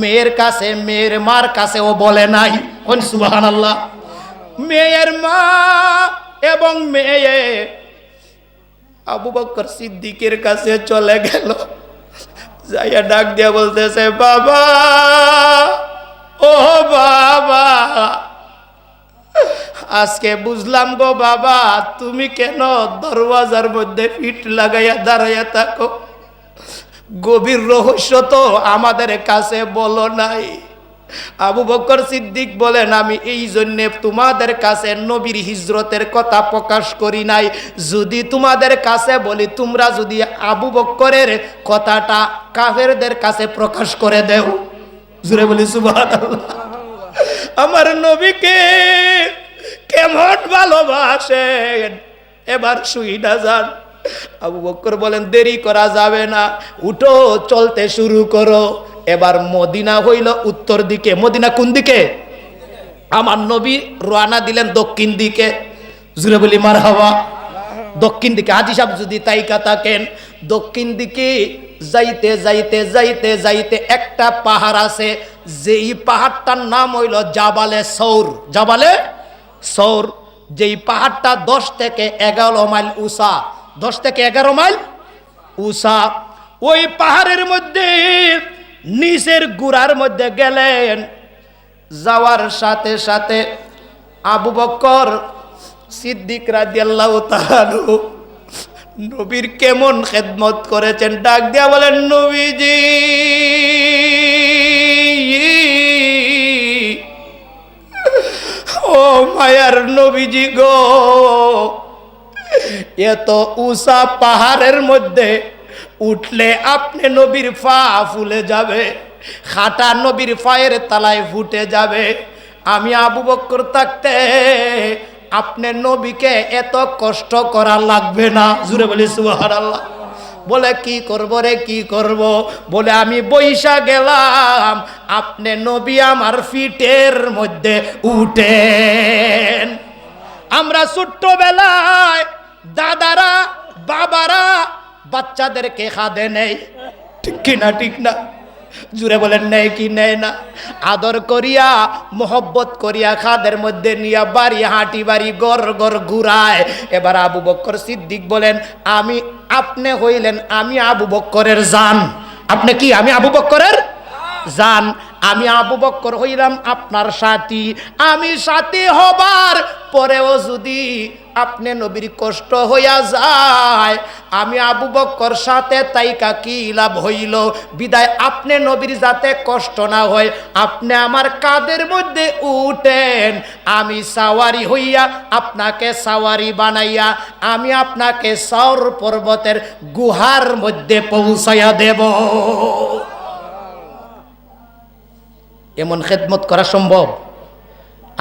মেয়ের কাছে, মেয়ের মার কাছেও বলে নাই। কোন সুবহানাল্লাহ। মেয়ের মা এবং মেয়ে আবু বকর সিদ্দিকের কাছে চলে গেল, যাইয়া ডাক দিয়া বলতেছে, বাবা, ও বাবা, আজকে বুঝলাম গো বাবা, তুমি কেন দরওয়াজার মধ্যে ফিট লাগাইয়া দাঁড়াইয়া থাকো। গভীর রহস্য তো আমাদের কাছে বলো নাই। আবু বকর সিদ্দিক বলেন, আমি এই জন্য তোমাদের কাছে নবীর হিজরতের কথা প্রকাশ করি নাই। যদি তোমাদের কাছে বলি, তোমরা যদি আবু বকরের কথাটা কাফেরদের কাছে প্রকাশ করে দেও। জোরে বলি সুবহানাল্লাহ। আমার নবীকে কেমন ভালোবাসেন, এবার শুই না যান। আবু বকর বলেন, দেরি করা যাবে না, উঠো, চলতে শুরু করো। এবার মদিনা হইল উত্তর দিকে। মদিনা কোন দিকে? আমার নবী রওনা দিলেন দক্ষিণ দিকে। জুড়ে বলি মারহাবা। দক্ষিণ দিকে হাজী সাহেব যদি তাইকা থাকেন, দক্ষিণ দিকে যাইতে যাইতে যাইতে যাইতে একটা পাহাড় আছে, যেই পাহাড়টার নাম হইল জাবালে সৌর। জাবালে সৌর, যেই পাহাড়টা 10 থেকে 11 মাইল উঁচা, 10 থেকে 11 মাইল উঁচা। ওই পাহাড়ের মধ্যে নিচের গুড়ার মধ্যে গেলেন, যাওয়ার সাথে সাথে আবু বকর সিদ্দিক রাদিয়াল্লাহু তাআলা নবীর কেমন খেদমত করেছেন, ডাক দিয়া বলেন, নবীজি ও মায়ার নবীজি গো, এত উঁচা পাহাড়ের মধ্যে উঠলে আপনি নবীর পা ফুলে যাবে, খাটা নবীর পায়ের তলায় ফুটে যাবে। আমি আবু বকর থাকতে আপনি নবীকে এত কষ্ট করা লাগবে না। জুড়ে বলি সুবহানাল্লাহ। বলে কি করব রে, কি করব? বলে আমি বইসা গেলাম, আপনি নবী আমার ফিটের মধ্যে উঠেন। আমরা ছোট্টবেলায় দাদারা বাবারা বাচ্চাদেরকে খাদে নেই, ঠিক কিনা? ঠিক না? জুড়ে বলেন নেই কি নেয় না? আদর করিয়া মোহব্বত করিয়া খাদের মধ্যে নিয়া বাড়ি হাঁটি বাড়ি গর গর ঘুরায়। এবার আবু বকর সিদ্দিক বলেন, আমি আপনি হইলেন আমি আবু বকরের জান। আপনি কি? আমি আবু বকরের জান। আমি আবু বকর হইলাম আপনার সাথী। আমি সাথী হবার পরেও যদি আপনি নবীর কষ্ট হইয়া যায়, আমি আবু বকর সাথে তাইকা কি লাভ হইল? বিদায় আপনি নবীর যাতে কষ্ট না হয়, আপনি আমার কাঁধের মধ্যে উঠেন, আমি সাওয়ারি হইয়া আপনাকে সাওয়ারি বানাইয়া আমি আপনাকে সৌর পর্বতের গুহার মধ্যে পৌঁছাইয়া দেব। এমন খেদমত করা সম্ভব?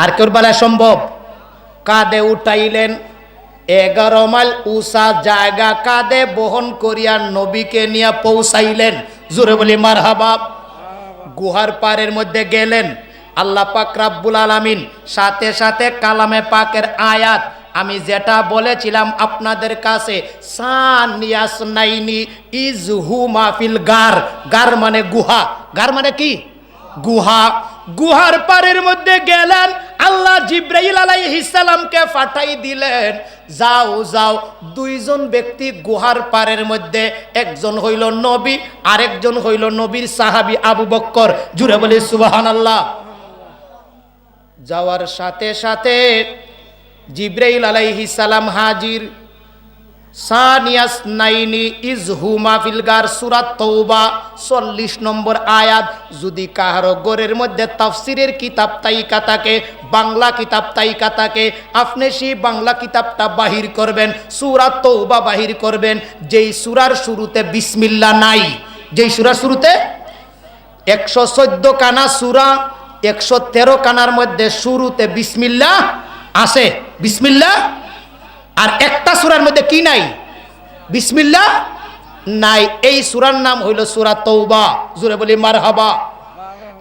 আর কেউ বেলায় সম্ভব? কাঁধে উঠাইলেন, 11 মাইল উঁচা জায়গা কাঁধে বহন করিয়া নবীকে নিয়ে পৌঁছাইলেন। জোরে বলি মারহাবা। গুহার পাড়ের মধ্যে গেলেন, আল্লাহ পাক রাব্বুল আলামিন সাথে সাথে কালামে পাকের আয়াত আমি যেটা বলেছিলাম আপনাদের কাছে, সানিয়াস নাইনি ইজহু মাহফিল গার। গার মানে গুহা, গার মানে কি? গুহা। গুহার পাড়ের মধ্যে গেলেন, আল্লাহ জিব্রাইল আলাইহিস সালামকে পাঠাই দিলেন, যাও যাও 2 জন ব্যক্তি গুহার পাড়ের মধ্যে, একজন হইল নবী আর একজন হইল নবীর সাহাবী আবু বকর। জুড়ে বলি সুবহানাল্লাহ। যাওয়ার সাথে সাথে জিব্রাইল আলাইহিস সালাম হাজির। সানিয়াস নাইনি ইজহু মাহফিল গার, সূরা তওবা 40 নম্বর আয়াত। যদি কাহারো ঘরের মধ্যে তাফসিরের কিতাব তাইকা থাকে, বাংলা কিতাব তাইকা থাকে, আপনি সেই বাংলা কিতাবটা বাহির করবেন, সূরা তওবা বাহির করবেন। যেই সূরার শুরুতে বিসমিল্লাহ নাই, যেই সূরার শুরুতে 114 কানা সূরা, 113 কানার মধ্যে শুরুতে বিসমিল্লাহ আছে, বিসমিল্লাহ। আর একটা সূরার মধ্যে কি নাই? বিসমিল্লাহ নাই। এই সূরার নাম হইল সূরা তওবা। জোরে বলি মারহাবা।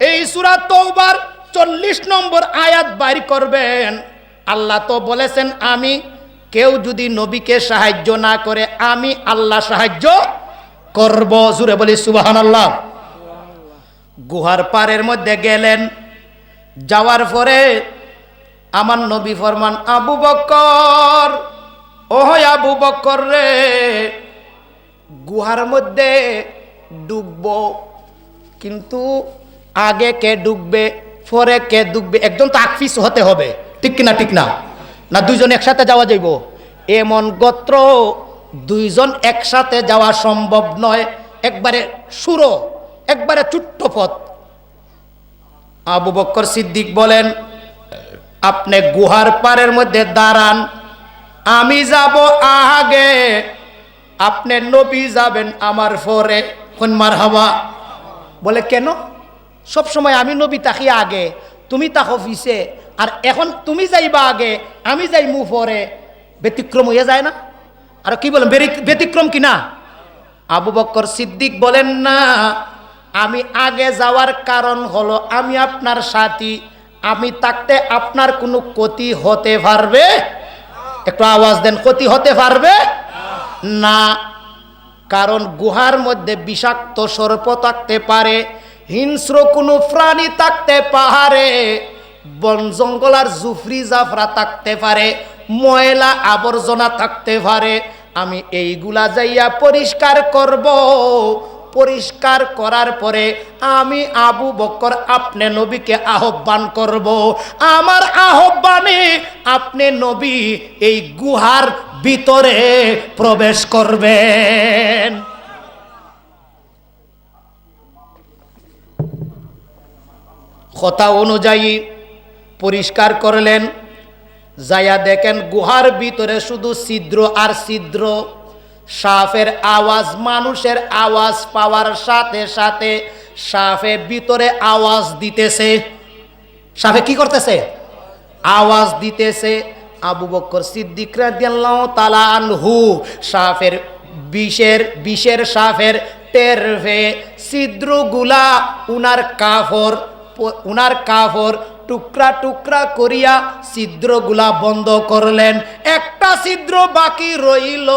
এই সূরা তওবার 40 নম্বর আয়াত বাইর করবেন। আল্লাহ তো বলেছেন, আমি কেউ যদি নবীকে সাহায্য না করে আমি আল্লাহ সাহায্য করব। জোরে বলি সুবহানাল্লাহ। গুহার পাড়ের মধ্যে গেলেন, যাওয়ার পরে আমার নবী ফরমান, আবু বকর, ও আবু বকর রে, গুহার মধ্যে ডুববো, কিন্তু আগে কে ডুববে পরে কে ডুববে? একজন তো আকফিস হতে হবে, ঠিক কিনা? ঠিক না? না 2 জন একসাথে যাওয়া যাইব? এমন গোত্র 2 জন একসাথে যাওয়া সম্ভব নয়। একবারে সুরো, একবারে ছোট্ট পথ। আবু বকর সিদ্দিক বলেন, আপনি গুহার পাড়ের মধ্যে দাঁড়ান, আমি যাব আগে, আপনি নবী যাবেন আমার পরে। কোন মারহাবা। বলে কেন? সব সময় আমি নবী তাকি আগে, তুমি তাকো পিছে, আর এখন তুমি যাইবা আগে আমি যাইমু পরে, ব্যতিক্রম হয়ে যায় না? আর কি বলেন, ব্যতিক্রম কি না? আবু বকর সিদ্দিক বলেন, না, আমি আগে যাওয়ার কারণ হলো আমি আপনার সাথী, আমি থাকতে আপনার কোনো ক্ষতি হতে পারবে একটু আওয়াজ দেন, ক্ষতি হতে পারবে না। কারণ গুহার মধ্যে বিষাক্ত সর্প থাকতে পারে, হিংস্র কোনো প্রাণী থাকতে পারে, বন জঙ্গল আর জুফরি জাফরা থাকতে পারে, ময়লা আবর্জনা থাকতে পারে। আমি এইগুলা যাইয়া পরিষ্কার করব। পরিষ্কার করার পরে আমি আবু বকর আপনি নবীকে আহ্বান করব। আমার আহ্বানে আপনি নবী এই গুহার ভিতরে প্রবেশ করবেন। কথা অনুযায়ী পরিষ্কার করলেন। যাইয়া দেখেন গুহার ভিতরে শুধু ছিদ্র আর ছিদ্র। সাপের আওয়াজ, মানুষের আওয়াজ পাওয়ার সাথে সাথে সাপে ভিতরে আওয়াজ দিতেছে। সাপে কি করতেছে? আওয়াজ দিতেছে। আবু বকর সিদ্দিক রাদিয়াল্লাহু তাআলা আনহু সাপের বিষের সাপের টের পেয়ে ছিদ্রগুলা উনার কাফর টুকরা টুকরা করিয়া ছিদ্রগুলা বন্ধ করলেন। একটা ছিদ্র বাকি রইল।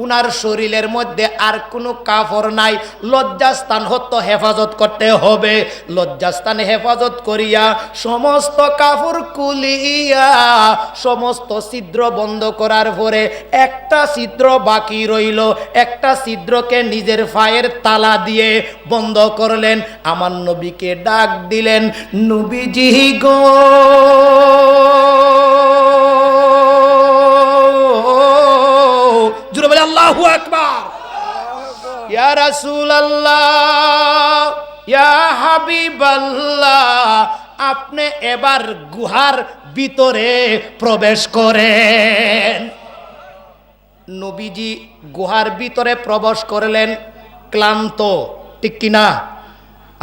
উনার শরীরের মধ্যে আর কোনো কাফড় নাই। লজ্জাস্থান হতো হেফাজত করতে হবে। লজ্জাস্থান হেফাজত করিয়া সমস্ত কাফড় খুলিয়া সমস্ত ছিদ্র বন্ধ করার পরে একটা ছিদ্র বাকি রইল। একটা ছিদ্রকে নিজের পায়ের তালা দিয়ে বন্ধ করলেন। আমার নবীকে ডাক দিলেন, নবীজি গো, জোরে বলে আল্লাহু আকবার। ইয়া রাসূলুল্লাহ, ইয়া হাবিবাল্লাহ, আপনি এবার গুহার ভিতরে প্রবেশ করেন। নবীজি গুহার ভিতরে প্রবেশ করলেন ক্লান্ত, ঠিক কিনা?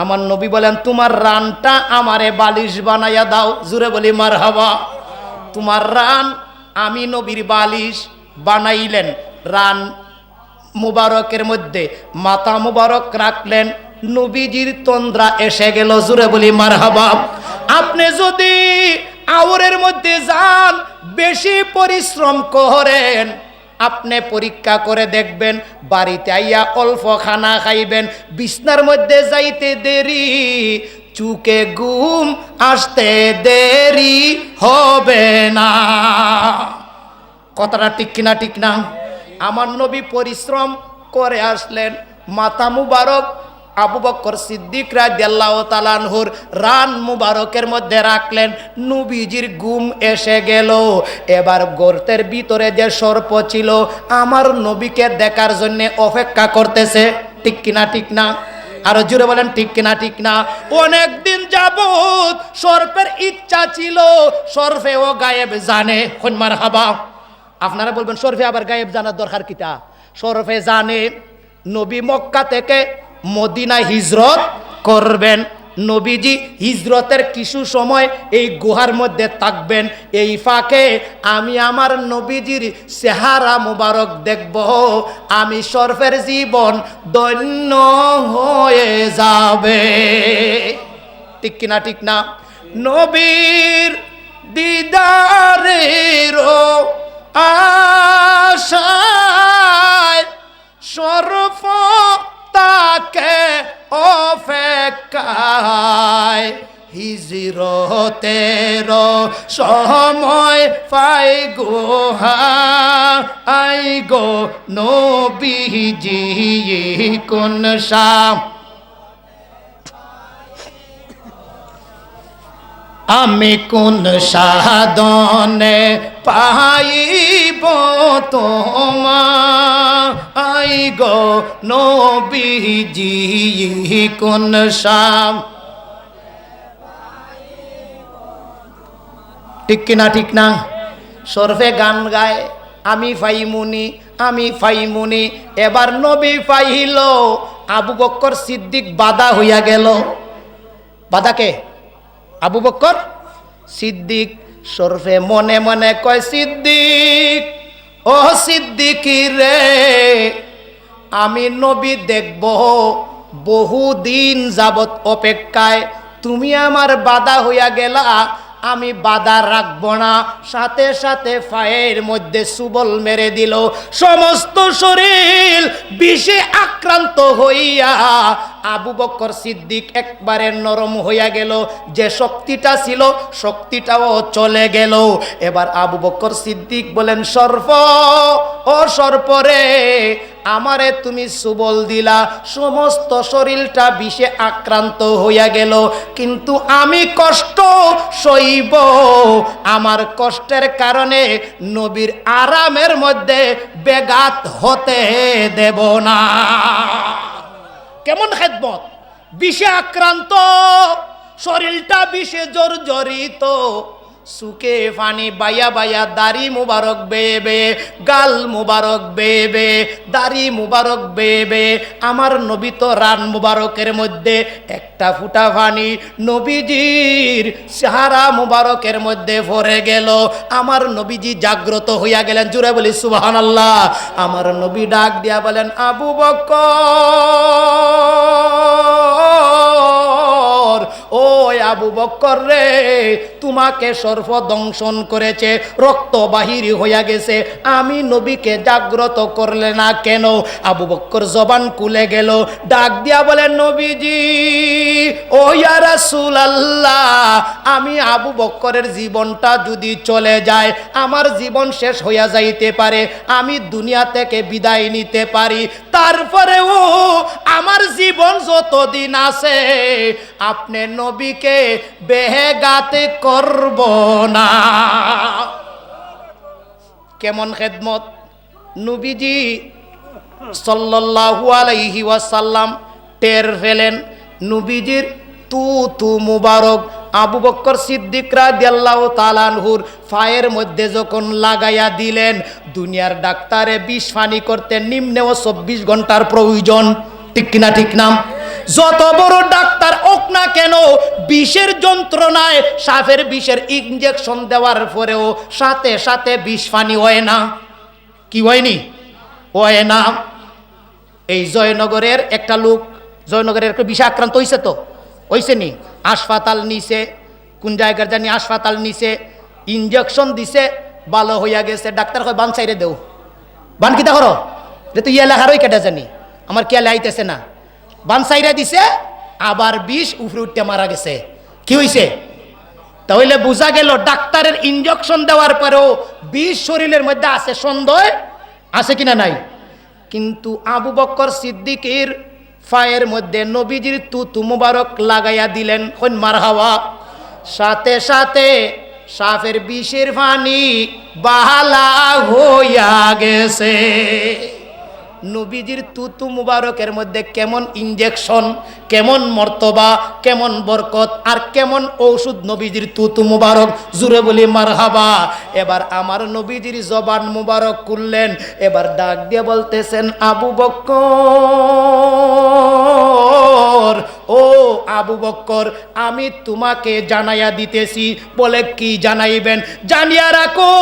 আমার নবী বলেন, তোমার রানটা আমারে বালিশ বানাইয়া দাও। জোরে বলি মারহাবা। তোমার রান আমি নবীর বালিশ বানাইলেন। রান মুবারকের মধ্যে মাথা মুবারক রাখলেন। নবীজির তন্দ্রা এসে গেল। জোরে বলি মারহাবা। আপনি যদি আওরের মধ্যে যান, বেশি পরিশ্রম করেন, আপনি পরীক্ষা করে দেখবেন, বাড়িতে আইয়া অল্প খানা খাইবেন, বিছনার মধ্যে যাইতে দেরি, চুকে ঘুম আসতে দেরি হবে না। কথাটা ঠিক কিনা? ঠিক না? আমার নবী পরিশ্রম করে আসলেন। মাথা মুবারক আবু বকর সিদ্দিক রাদিয়াল্লাহু তাআলা আনহুর রান মুবারকের মধ্যে রাখলেন। নবীজির ঘুম এসে গেল। এবার গর্তের ভিতরে যে সর্প ছিল আমার নবীকে দেখার জন্য অপেক্ষা করতেছে। ঠিক কিনা? ঠিক না? আরো জোরে বলেন, ঠিক কিনা? ঠিক না? অনেক দিন যাবত সর্পের ইচ্ছা ছিল সর্পেও গায়েব জানে। মারহাবা। আপনারা বলবেন সর্পে আবার গায়েব জানার দরকার কিটা? সর্পে জানে নবী মক্কা থেকে মদিনা হিজরত করবেন। নবীজি হিজরতের কিছু সময় এই গুহার মধ্যে থাকবেন। এই ফাঁকে আমি আমার নবীজির চেহারা মুবারক দেখব। আমি সর্পের জীবন ধন্য হয়ে যাবে। ঠিক কিনা? ঠিক না? নবীর দিদারের আশায় সর্প তাকে অপেক্ষায় হিজরতের সময় পাই গোহা আই গো নবীজি কোন শাম। আমি কোন সাধনে পাইব তোমায় গো নবীজি কোন শাম। ঠিক কিনা? ঠিক না? সর্ফে গান গায়, আমি ফাইমুনি, আমি ফাইমুনি। এবার নবী পাইল। আবু বকর সিদ্দিক বাধা হইয়া গেল। বাধাকে আবু বকর সিদ্দিক। সরফে মনে মনে কয়, সিদ্দিক, ও সিদ্দিক রে, আমি নবী দেখব বহুদিন যাবত অপেক্ষায়, তুমি আমার বাধা হইয়া গেলা। আমি বাধা রাখবো না। সাথে সাথে পায়ের মধ্যে সুবল মেরে দিল, সমস্ত শরীর বিষে আক্রান্ত হইয়া আবু বকর সিদ্দিক একবারে নরম হইয়া গেল। যে শক্তিটা ছিল শক্তিটাও চলে গেল। এবার আবু বকর সিদ্দিক বলেন, সর্প ও সর্পরে, আমারে তুমি সুবল দিলা, সমস্ত শরীরটা বিষে আক্রান্ত হইয়া গেল, কিন্তু আমি কষ্ট সইব। আমার কষ্টের কারণে নবীর আরামের মধ্যে ব্যাঘাত হতে দেব না। কেমন খেদমত! বিষে আক্রান্ত, শরীরটা বিষে জর্জরিত, সুকে ফানি বাইয়া বাইয়া, দাড়ি মুবারক বেবে, গাল মুবারক বেবে, দাড়ি মুবারক বেবে। আমার নবী তো রান মুবারকের মধ্যে একটা ফুটা পানি নবীজির চেহারা মুবারকের মধ্যে ভরে গেল। আমার নবীজি জাগ্রত হইয়া গেলেন। জুড়ে বলি সুবহানাল্লাহ। আমার নবী ডাক দিয়া বলেন, আবু বকর, ও আবু বকর রে, তোমাকে সর্প দংশন করেছে, রক্ত বাহির হইয়া গেছে, আমি নবীকে জাগ্রত করলে না কেন? আবু বকর জবান খুলে গেল, ডাক দিয়া বলেন, নবীজি ও ইয়া রাসূলুল্লাহ, আমি আবু বকরের জীবনটা যদি চলে যায়, আমার জীবন শেষ হইয়া যাইতে পারে, আমি দুনিয়া থেকে বিদায় নিতে পারি, তারপরেও আমার জীবন যতদিন আছে আপনি নবীকে বেহেগাতে করব না। কেমন খেদমত! নবীজি সাল্লাল্লাহু আলাইহি ওয়াসাল্লাম টের ফেলেন নবীজির তু মুবারক আবু বকর সিদ্দিক রাদিয়াল্লাহু তাআলা আনহুর পায়ের মধ্যে যখন লাগাইয়া দিলেন, দুনিয়ার ডাক্তারে বিষ পানি করতে নিম্নেও 24 ঘন্টার প্রয়োজন। ঠিক কিনা? ঠিক না? যত বড় ডাক্তার হোক না কেন, বিষের যন্ত্রণায় সাপের বিষের ইনজেকশন দেওয়ার পরেও সাথে সাথে বিষ পানি হয় না। কি হয়নি? হয় না। এই জয়নগরের একটা লোক, জয়নগরের একটা বিষে আক্রান্ত হয়েছে, তো হয়েছে নি, হাসপাতাল নিছে, কোন জায়গার জানি হাসপাতাল নিছে, ইনজেকশন দিছে, ভালো হইয়া গেছে। ডাক্তার কয় বান চাইরে দেও। বান কিতা করো? এটা তো ইয়া লেখারই কেটে জানি, আমার কেলে আইতেছে না। বান চাইরা দিছে, আবার বিষ উফরে উঠতে মারা গেছে। কি হইছে? তাহলে বোঝা গেল ডাক্তারের ইনজেকশন দেওয়ার পরেও বিষ শরীরের মধ্যে আছে, সন্দেহ আছে কিনা নাই। কিন্তু আবু বকর সিদ্দিকের পায়ের মধ্যে নবীজির তু মুবারক লাগাইয়া দিলেন, হন মারহাবা, সাথে সাথে সাপের বিষের পানি বাহালা হইয়া গেছে। নবীজির তু মুবারকের মধ্যে কেমন ইনজেকশন, কেমন মর্তবা, কেমন বরকত, আর কেমন ঔষধ নবীজির তু মুবারক। জুড়ে বলি মারহাবা। এবার আমার নবীজির জবান মুবারক করলেন, এবার ডাক দিয়ে বলতেছেন, আবু বকর, ও আবু বকর, আমি তোমাকে জানাইয়া দিতেছি। বলে, কি জানাইবেন? জানিয়া রাখো,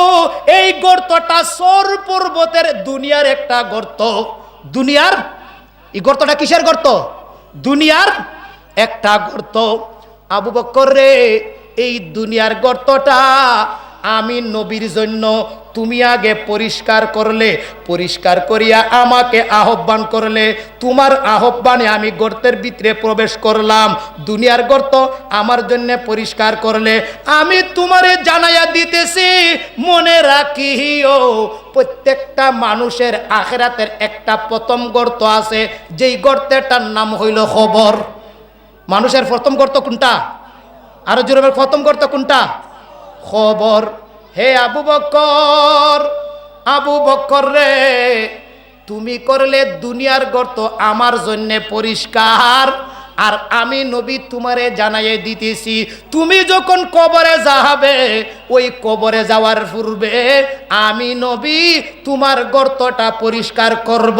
এই গর্তটা সর পর্বতের দুনিয়ার একটা গর্ত। দুনিয়ার এই গর্তটা কিসের গর্ত? দুনিয়ার একটা গর্ত। আবু বকর রে, এই দুনিয়ার গর্তটা আমি নবীর জন্য তুমি আগে পরিষ্কার করলে, পরিষ্কার করিয়া আমাকে আহ্বান করলে, তোমার আহ্বানে আমি গর্তের ভিতরে প্রবেশ করলাম। দুনিয়ার গর্ত আমার জন্য পরিষ্কার করলে, আমি তোমারে জানাইয়া দিতেছি, মনে রাখিও, প্রত্যেকটা মানুষের আখিরাতের একটা প্রথম গর্ত আছে, যেই গর্তেটার নাম হইল খবর। মানুষের প্রথম গর্ত কোনটা? আরো জোরে, প্রথম গর্ত কোনটা? খবর। হে আবু বকর, আবু বকর রে, তুমি করলে দুনিয়ার গর্ত আমার জন্য পরিষ্কার, আর আমি নবী তোমারে জানাইয়ে দিতেছি, তুমি যখন কবরে যাবে, ওই কবরে যাওয়ার পূর্বে আমি নবী তোমার গর্তটা পরিষ্কার করব,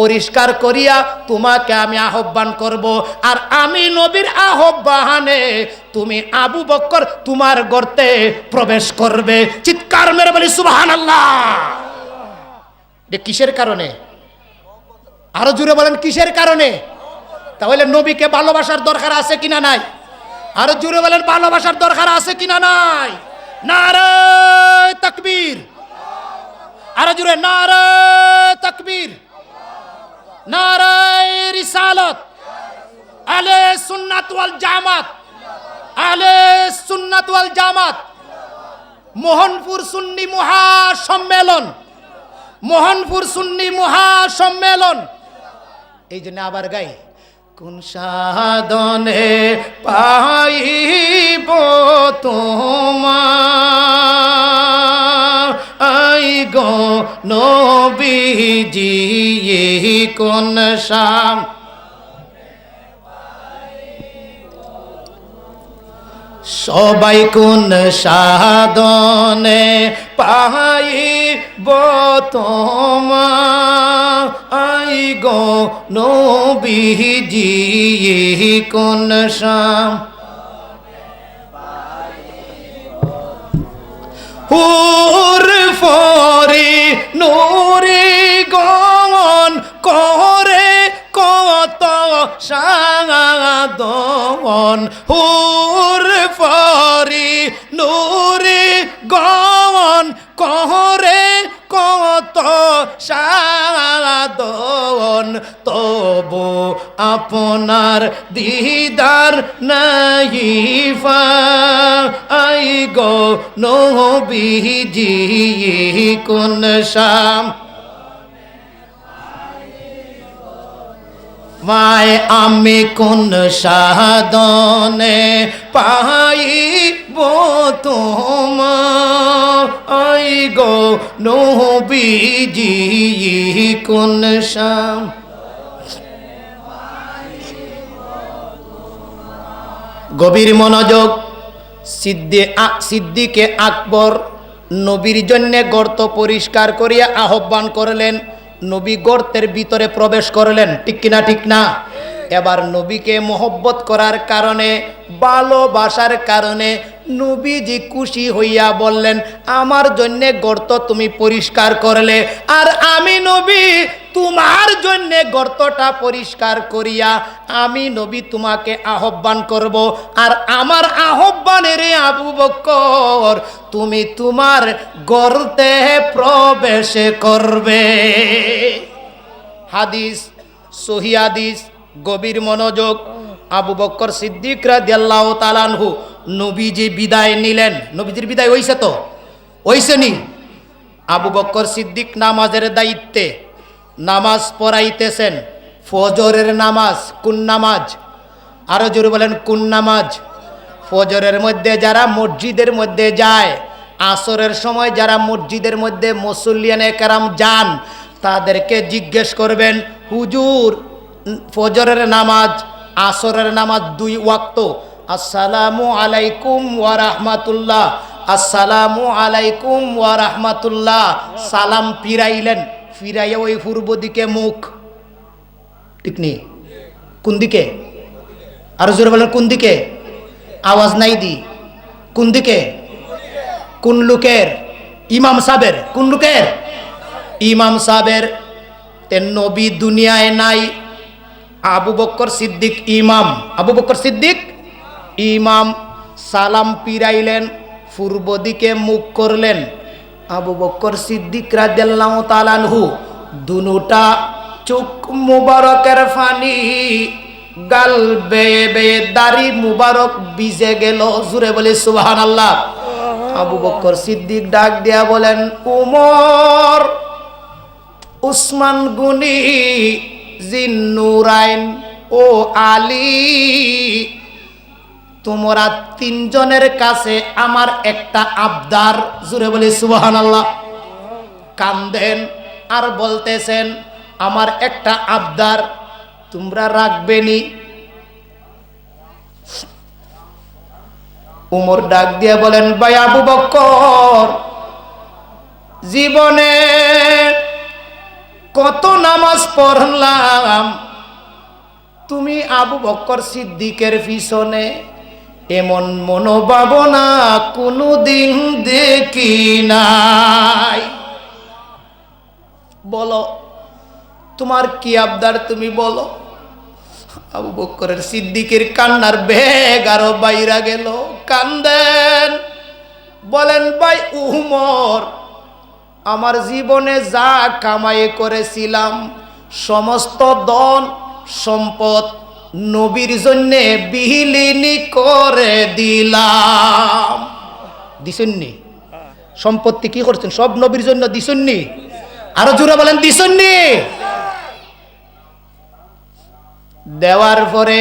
পরিষ্কার করিয়া তোমাকে আমি আহ্বান করব, আর আমি নবীর আহ্বানে তুমি আবু বকর তোমার গর্তে প্রবেশ করবে। চিৎকার মেরে বলি সুবহানাল্লাহ। কিসের কারণে? আরো জোরে বলেন, কিসের কারণে? তাহলে নবীকে ভালোবাসার দরকার আছে কিনা নাই? আর জুড়ে বলেন ভালোবাসার দরকার আছে কিনা নাই? নারে তাকবীর, আর জুড়ে নারে তাকবীর, নারে রিসালাত, আহলে সুন্নাত ওয়াল জামাত, আহলে সুন্নাত ওয়াল জামাত, মোহনপুর সুন্নি মহাসম্মেলন, মোহনপুর সুন্নি মহাসম্মেলন। এই জন্য আবার গাই, কোন সাধনে পাইব তোমার আই গো নবীজি, কোন শাম সবাই কোন সাধনে পাইব তোমার আই গো নবীজি, কোন শাম হুর ফরি নুরি গমন করে কত সাধন, হুর ফরি নুরি গমন করে কত সাধন, তবু আপনার দিদার নাই পাই গো নবীজি, কোন শাম মায় আমি কোন সাধনে পাইব তোমায় গো নবীজি, কোন শাম গভীর মনোযোগ। সিদ্দিকে আকবর নবীর জন্য গর্ত পরিষ্কার করিয়া আহ্বান করলেন, নবী গর্তের ভিতরে প্রবেশ করলেন, ঠিক কিনা ঠিক না? এবার নবীকে মহব্বত করার কারণে, ভালোবাসার কারণে নবীজি খুশি হইয়া বললেন, আমার জন্য গর্ত তুমি পরিষ্কার করলে, আর আমি নবী তোমার জন্য গর্তটা পরিষ্কার করিয়া আমি নবী তোমাকে আহ্বান করব, আর আমার আহ্বানের আবু বকর তুমি তোমার গর্তে প্রবেশ করবে। হাদিস, সহি হাদিস, গভীর মনোযোগ। আবু বকর সিদ্দিক রাদিয়াল্লাহু তাআলা আনহু নবীজি বিদায় নিলেন। নবীজির বিদায় হইছে তো? হইছে নি? আবু বকর সিদ্দিক নামাজের দায়িত্বে, নামাজ পড়াইতেছেন, ফজরের নামাজ। কোন নামাজ? আরো জোরে বলেন, কোন নামাজ? ফজরের মধ্যে যারা মসজিদের মধ্যে যায়, আসরের সময় যারা মসজিদের মধ্যে মুসল্লিয়ানে কেরাম যান, তাদেরকে জিজ্ঞেস করবেন, হুজুর ফজরের নামাজ, আসরের নামাজ 2 ওয়াক্ত, আসসালামু আলাইকুম ওয়া রাহমাতুল্লাহ, আসসালামু আলাইকুম ওয়া রাহমাতুল্লাহ, সালাম ফিরাইলেন, ফিরাইয়া ওই পূর্ব দিকে মুখ, ঠিক নেই? কোন দিকে? আরো জোরে বলেন, কোন দিকে? আওয়াজ নাই দি, কোন দিকে? কোন লোকের? ইমাম সাহেবের। কোন লোকের? ইমাম সাহেবের। তে নবী দুনিয়ায় নাই, আবু বকর সিদ্দিক ইমাম, আবু বকর সিদ্দিক ইমাম। সালাম পিরাইলেন, পূর্ব দিকে মুখ করলেন। আবু বকর সিদ্দিক রাদিয়াল্লাহু তাআলা আনহু দুনুটা চোখ মুবারকের ফানি গাল বেয়ে বেয়ে দাড়ি মুবারক ভিজে গেল। জুড়ে বলে সুবহানাল্লাহ। আবু বকর সিদ্দিক ডাক দিয়া বলেন, উমর, উসমান গুনি, জিন্নুরাইন ও আলী, তোমরা 3 জনের কাছে আমার একটা আবদার। জুড়ে বলি সুবহানাল্লাহ। কান্দেন আর বলতেছেন, আমার একটা আবদার, তোমরা রাখবেনি? উমর ডাক দিয়ে বলেন, ভাই আবু বকর, জীবনে কত নামাজ পড়লাম, তুমি আবু বকর সিদ্দিকের পিছনে এমন মনোভাবনা কোনোদিন দেখি নাই। বলো তোমার কি আবদার, তুমি বলো। আবু বকরের সিদ্দিকের কান্নার বেগ আরো বাইরা গেল, কান্দেন, বলেন ভাই উমর, আমার জীবনে যা কামাই করেছিলাম সমস্ত ধন সম্পদ নবীর জন্যে বিলীন করে দিলাম। দিছেননি? সম্পত্তি কি করছেন? সব নবীর জন্য দিছেননি? আরো জোরে বলেন দিছেননি? দেওয়ার পরে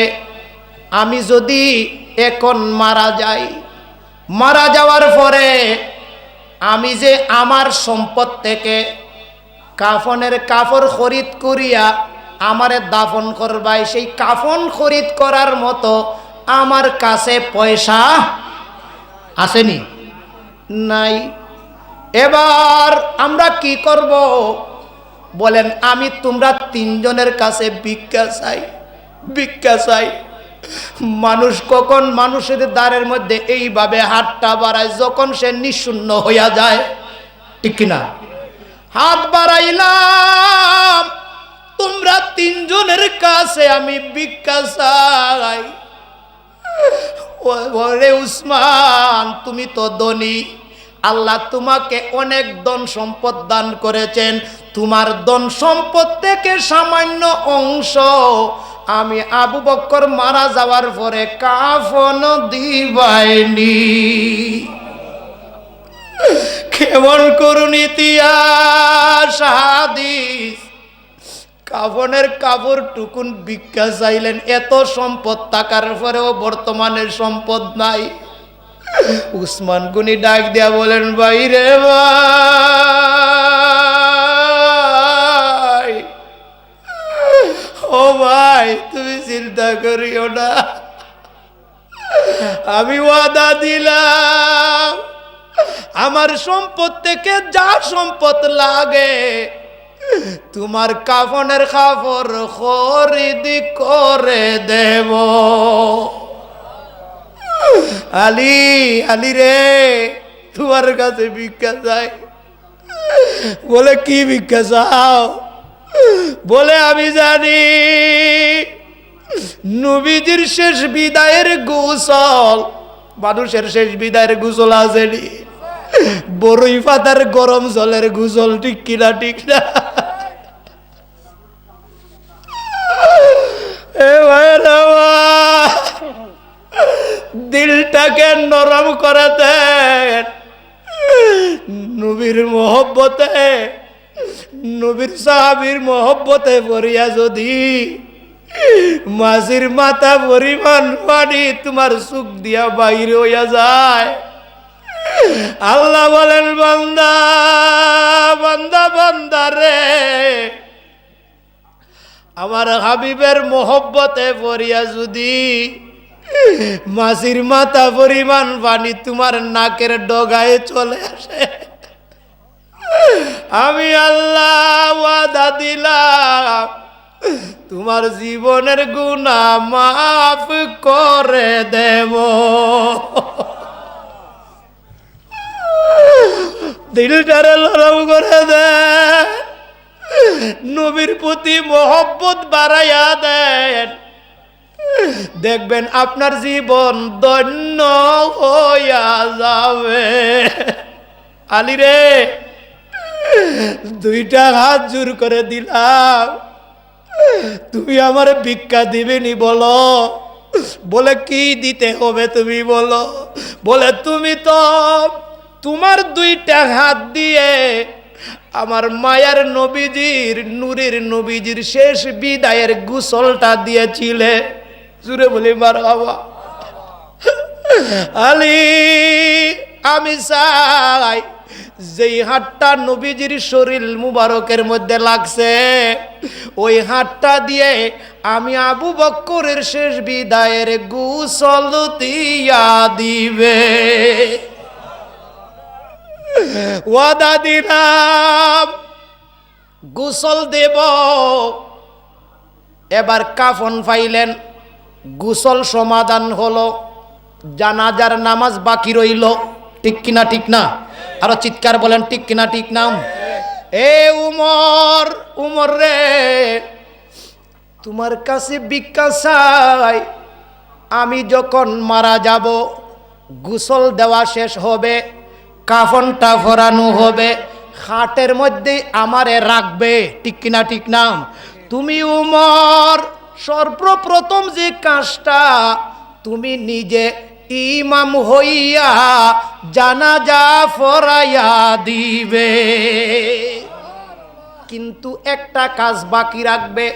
আমি যদি এখন মারা যাই, মারা যাওয়ার পরে আমি যে আমার সম্পদ থেকে কাফনের কাপড় খরিদ করিয়া আমারে দাফন করবাই, সেই কাফন খরিদ করার মতো আমার কাছে পয়সা আসেনি, নাই। এবার আমরা কি করব? বলেন আমি তোমরা তিনজনের কাছে ভিক্ষা চাই, ভিক্ষা চাই। মানুষ কখন মানুষের দ্বারের মধ্যে এইভাবে হাতটা বাড়ায় যখন সে নিঃশূন্য হইয়া যায়, ঠিক কিনা? হাত বাড়াইলাম, তোমরা তিনজনের কাছে আমি ভিক্ষা চাই। ওরে উসমান, তুমি তো ধনী, আল্লাহ তোমাকে অনেক ধন সম্পদ দান করেছেন, তোমার ধন সম্পদ থেকে সামান্য অংশ আমি আবু বকর মারা যাওয়ার পরে কাফন দিবাইনি। কেমন করুন ইতিহাস হাদিস, কাফনের কাপড় টুকুন ভিক্ষা চাইলেন, এত সম্পদ থাকার পরেও বর্তমানে সম্পদ নাই। উসমান গনি ডাক দিয়া বলেন, ভাই রে ভাই, ও ভাই তুমি চিন্তা করিও না, আমি ওয়াদা দিলাম আমার সম্পদ থেকে যা সম্পদ লাগে তোমার কাফনের কাপড় খরিদ করে দেব। আলী, আলী রে, তোমার কাছে ভিক্ষা চাই। বলে কি ভিক্ষা চাও? বলে আমি জানি নবীজির শেষ বিদায়ের গোসল, মানুষের শেষ বিদায়ের গোসল আসেনি, বড়ই পাতার গরম জলের গোসল, ঠিক কিনা? ঠিক না? এ ভাইরা, দিলটাকে নরম করে দেন। নবীর মহব্বতে, নবীর সাহাবীর মহব্বতে পড়িয়া যদি মাঝির মাথা পরিমাণ পানি তোমার চোখ দিয়া বাইর হইয়া যায়, আল্লাহ বলেন বান্দা, বান্দা, বান্দা রে, আমার হাবিবের মহব্বতে পড়িয়া যদি মাছির মাথা পরিমাণ পানি তোমার নাকের ডগায় চলে আসে, আমি আল্লাহ ওয়াদা দিলাম তোমার জীবনের গুনাহ মাফ করে দেব। দিলটারে নরম করে দেন, নবীর প্রতি মহব্বত বাড়াইয়া দেন, দেখবেন আপনার জীবন ধন্য হইয়া যাবে। আলী রে, দুইটা হাত জোর করে দিলাম, তুমি আমার ভিক্ষা দিবেনি বলো? বলে কি দিতে হবে তুমি বলো? বলে তুমি তো তোমার দুইটা হাত দিয়ে আমার মায়ার নবীজির, নূরের নবীজির শেষ বিদায়ের গোসলটা দিয়েছিলে। জুড়ে বলি মারহাবা। আলী, আমি চাই যেই হাতটা নবীজির শরীর মুবারকের মধ্যে লাগছে, ওই হাতটা দিয়ে আমি আবু বকরের শেষ বিদায়ের গোসল দিয়া দিবে। ওয়াদা দিলাম গোসল দেব। এবার কাফন পাইলেন, গোসল সমাধান হলো, জানাজার নামাজ বাকি রইল, ঠিক কিনা? ঠিক না? আরো চিৎকার বলেন ঠিক কিনা? ঠিক না? এ উমর, উমর রে, তোমার কাছে ভিক্ষা চাই, আমি যখন মারা যাব, গোসল দেওয়া শেষ হবে, কাফনটা পরানো হবে, খাটের মধ্যে আমারে রাখবে, ঠিক কিনা ঠিক না? তুমি উমর সর্বপ্রথম যে কাজটা, তুমি নিজে ইমাম হইয়া জানাজা পড়াইয়া দিবে, কিন্তু একটা কাজ বাকি রাখবে।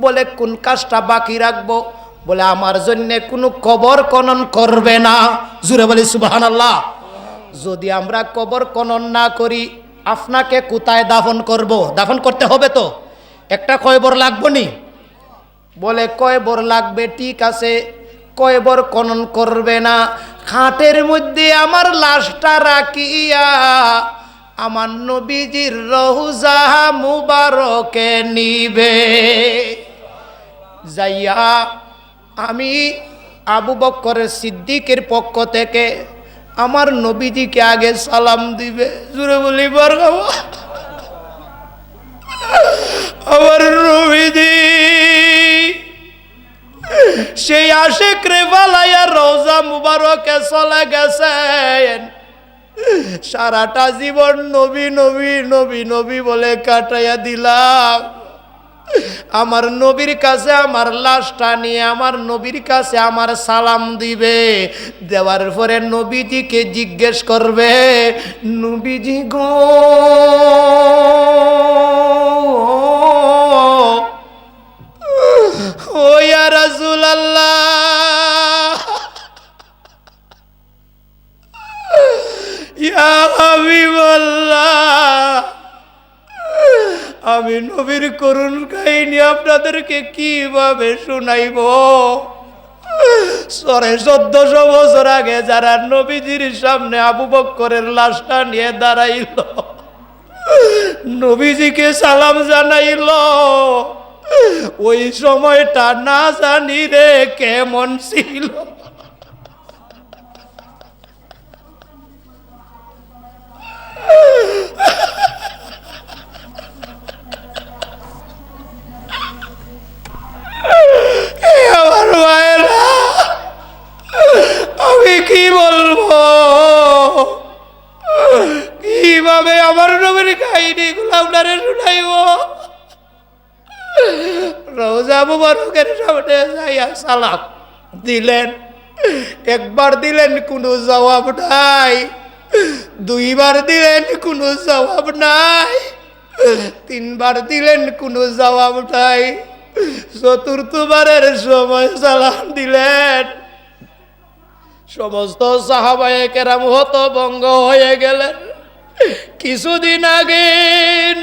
বলে কোন কাজটা বাকি রাখবো? বলে আমার জন্য কোনো কবর খনন করবে না। জুড়ে বলি সুবহানাল্লাহ। যদি আমরা কবর খনন না করি, আপনাকে কোথায় দাফন করব? দাফন করতে হবে তো, একটা কয়বর লাগবে নি? বলে কয়বর লাগবে, ঠিক আছে, কয়বর খনন করবে না, খাটের মধ্যে আমার লাশটা রাখিয়া আমার নবীজির রওজা মুবারকে নিবে। যাইয়া আমি আবু বকর সিদ্দিকের পক্ষ থেকে আমার নবীজিকে আগে সালাম দিবে। জুড়ে বলি বারগাও। আমার নবীজি সেই আশিক রে বালাইয়া রওজা মুবারকে চলে গেছেন। সারাটা জীবন নবী নবী নবী নবী বলে কাটাইয়া দিলাম। আমার নবীর কাছে আমার লাশটা নিয়ে আমার নবীর কাছে আমার সালাম দিবে। দেওয়ার পরে নবীজিকে জিজ্ঞেস করবে, নবীজি গো, ও ইয়া রাসূলুল্লাহ, ইয়া হাবিবাল্লাহ, আমি নবীর করুণ কাহিনী আপনাদেরকে কিভাবে শুনাইব? 1400 বছর আগে যারা নবীজির সামনে আবু বকরের লাশটা নিয়ে দাঁড়াইল, নবীজিকে সালাম জানাইল, ওই সময়টা না জানি রে কেমন ছিল। আমার মায়েরা, আমি কি বলবো, কিভাবে আমার নবীর কাহিনীগুলো আপনারে শুনাইব? রওজা মুবারকের সামনে যাইয়া সালাম দিলেন। একবার দিলেন, কোনো জবাব নাই। দুইবার দিলেন, কোনো জবাব নাই। তিনবার দিলেন, কোনো জবাব নাই। চতুর্থবারের সময় সালাম দিলেন। সমস্ত সাহাবায়ে কেরাম হতভম্ব হয়ে গেলেন। কিছুদিন আগে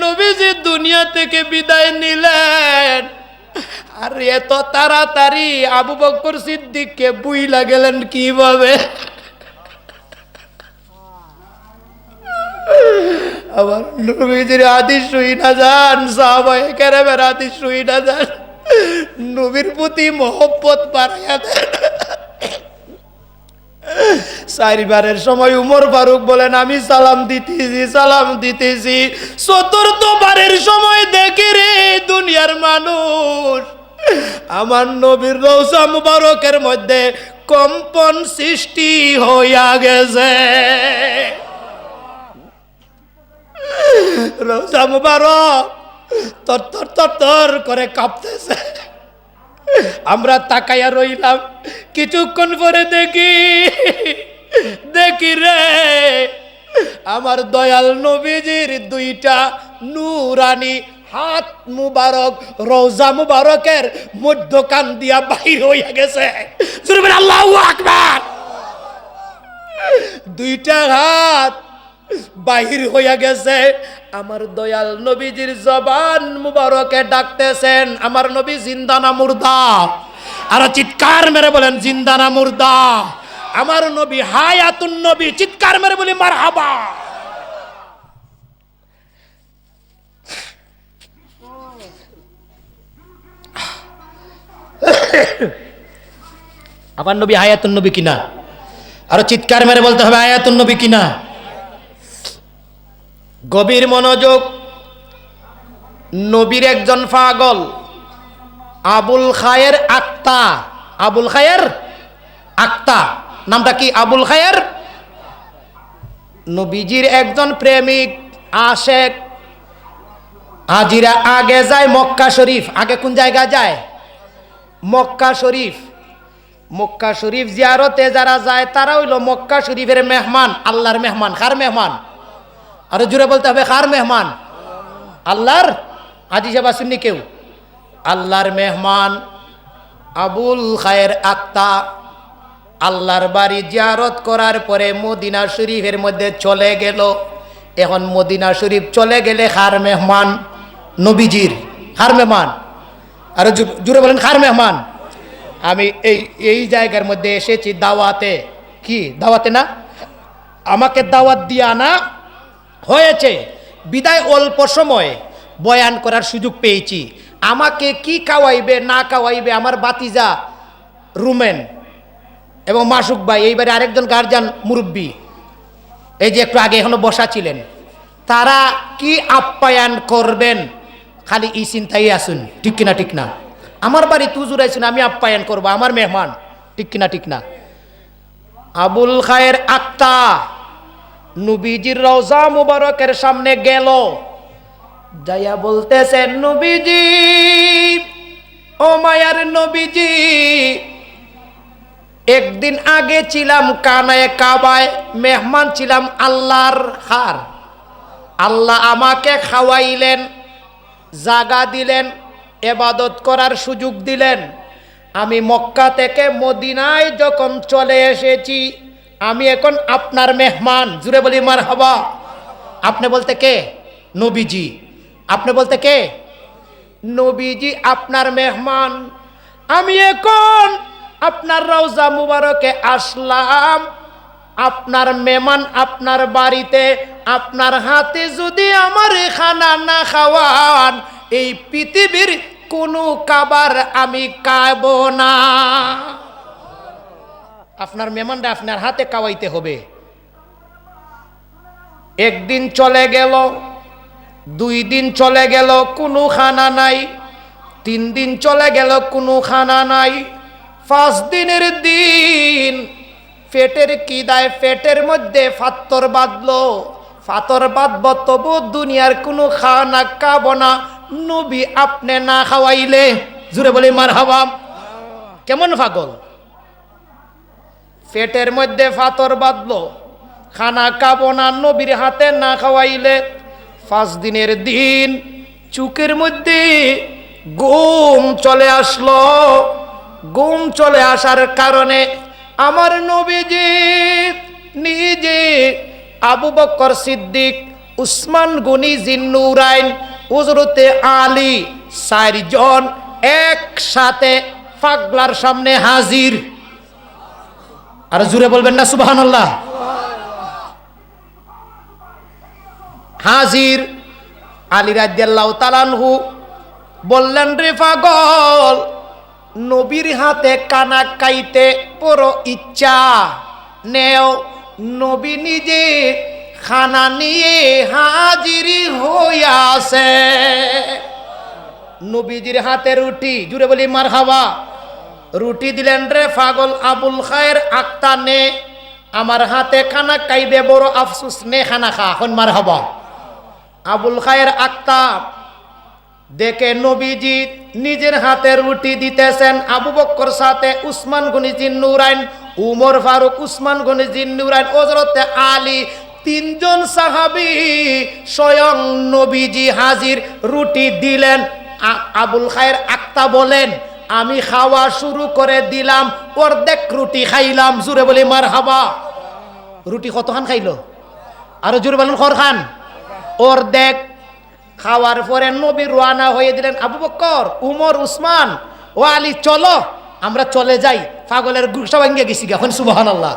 নবীজি দুনিয়া থেকে বিদায় নিলেন, আর এত তাড়াতাড়ি আবু বকর সিদ্দিককে বুইলা গেলেন কিভাবে? আমার নবীজির হাদিস শুই না যান, সাহাবায়ে কেরামের হাদিস শুই না যান, নবীর প্রতি মহব্বত বাড়াইয়া দেন। 4 বারের সময় উমর ফারুক বলেন, আমি সালাম দিতেছি। 4th বারের সময় দেখি রে দুনিয়ার মানুষ, আমার নবীর রওজা মুবারকের মধ্যে কম্পন সৃষ্টি হইয়া গেছে। রওজা মুবারক তর করে কাঁপতেছে। আমরা তাকাইয়া রইলাম। কিছুক্ষণ পরে দেখি রে আমার দয়াল নবীজির 2টা নূরানি হাত মুবারক রওজা মুবারকের মধ্যখান দিয়া বাহির হইয়া গেছে। আল্লাহু আকবার। 2টা হাত বাহির হইয়া গেছে। আমার দয়াল নবীজির জবান মুবারকে ডাকতেছেন, আমার নবী জিন্দা না মুর্দা? আর চিৎকার মেরে বলেন জিন্দা না মুর্দা? আমার নবী হায়াতুন নবী, চিৎকার মেরে বলি মারহাবা। আমার নবী হায়াতুন নবী কিনা? আরো চিৎকার মেরে বলতে হবে হায়াতুন নবী কিনা। গভীর মনোযোগ। নবীর একজন পাগল আবুল খায়ের আক্তা। আবুল খায়ের আক্তা নামটা কি? আবুল খায়ের নবীজির একজন প্রেমিক আশেক। হাজিরা আগে যায় মক্কা শরীফ। আগে কোন জায়গা যায়? মক্কা শরীফ। মক্কা শরীফ জিয়ারতে যারা যায় তারা হইল মক্কা শরীফের মেহমান, আল্লাহর মেহমান। কার মেহমান? আরো জোরে বলতে হবে, কার মেহমান? আল্লাহর। আজি যাবা শুননি কেউ? আল্লাহর মেহমান আবুল খায়ের আক্তা আল্লাহর বাড়ি জিয়ারত করার পরে মদিনা শরীফের মধ্যে চলে গেল। এখন মদিনা শরীফ চলে গেলে কার মেহমান? নবীজির। কার মেহমান? আরো জোরে বলেন, কার মেহমান? আমি এই জায়গার মধ্যে এসেছি দাওয়াতে। কি দাওয়াতে? না, আমাকে দাওয়াত দিয়ে আনা হয়েছে বিদায় অল্প সময়ে বয়ান করার সুযোগ পেয়েছি। আমাকে কি খাওয়াইবে না খাওয়াইবে আমার বাতিজা রুমেন এবং মাসুক ভাই, এইবারে আরেকজন গার্জিয়ান মুরব্বী, এই যে একটু আগে এখনো বসা ছিলেন, তারা কি আপ্যায়ন করবেন খালি এই চিন্তাই আসুন। ঠিক কিনা? ঠিক না? আমার বাড়ি তুজুর আইসুন, আমি আপ্যায়ন করবো, আমার মেহমান। ঠিক কিনা? ঠিক না? আবুল খায়ের আক্তা নবীজির রওজা মুবারকের সামনে গেল, যাইয়া বলতেছেন, নবীজি, ও মায়ার নবীজি, একদিন আগে ছিলাম কানায় কাবায়, মেহমান ছিলাম আল্লাহর। খার আল্লাহ আমাকে খাওয়াইলেন, জাগা দিলেন, ইবাদত করার সুযোগ দিলেন। আমি মক্কা থেকে মদিনায় যখন চলে এসেছি, আমি এখন আপনার মেহমান। জুড়ে বলি মারহাবা। আপনি বলতে কে? নবীজি। আপনি বলতে কে? নবীজি আপনার মেহমান। আমি এখন আপনার রওজা মুবারকে আসলাম, আপনার মেহমান, আপনার বাড়িতে। আপনার হাতে যদি আমার খানা না খাওয়ান, এই পৃথিবীর কোনো খাবার আমি খাব না। আপনার মেহমানরা আপনার হাতে খাওয়াইতে হবে। একদিন চলে গেল, 2 দিন চলে গেল, কোনো খানা নাই। 3 দিন চলে গেল, কোনো খানা নাই। 5 দিনের দিন পেটের কিদায় পেটের মধ্যে ফাত্তর বাঁধলো। ফাতর বাঁধব, তবু দুনিয়ার কোনো খানা খাবো না নবী আপনি না খাওয়াইলে। জুড়ে বলি মারহাবা। কেমন পাগল! পেটের মধ্যে ফাতর বাঁধলো, খানা খাবো না নবীর হাতে না খাওয়াইলে। 5 দিনের দিন চুকের মধ্যে ঘুম চলে আসলো। ঘুম চলে আসার কারণে আমার নবীজি নিজে, আবু বকর সিদ্দিক, উসমান গনি জিন্নুরাইন, হযরতে আলী, 4 জন একসাথে পাগলার সামনে হাজির। আর জুড়ে বলবেন না সুবহানাল্লাহ? হাজির। আলী রাদিয়াল্লাহু তাআলা আনহু বললেন, রে পাগল, নবীর হাতে কানা খাইতে বড় ইচ্ছা, নেও। নবী নিজে খানা নিয়ে হাজির হইয়াছে। নবীজির হাতে রুটি। জুড়ে বলি মারহাবা। রুটি দিলেন, রে পাগল আবুল খায়ের আক্তা, নে, আমার হাতে খানা খাইবে, বড় আফসুস, নে খানা খা। এখন মারহাবা। আবুল খায়ের আক্তা দেখে নবীজি নিজের হাতে রুটি দিতেছেন। আবু বকর সাথে উসমান গনি জিন্নুরাইন, উমর ফারুক, উসমান গনি জিন্নুরাইন, হযরতে আলী, 3 জন সাহাবী স্বয়ং নবীজি হাজির। রুটি দিলেন। আবুল খায়ের আক্তা বলেন, আমি খাওয়া শুরু করে দিলাম, অর্ধেক রুটি খাইলাম। জুড়ে বলি মারহাবা। রুটি কতখান খাইলো? আরো জোরে বলুন, খরখান। অর্ধেক খাওয়ার পরে নবী রওনা হয়ে দিলেন। আবু বকর, উমর, উসমান ও আলী, চলো আমরা চলে যাই। পাগলের গুসা ভাঙ্গিয়ে গেছি। এখন সুবহানাল্লাহ।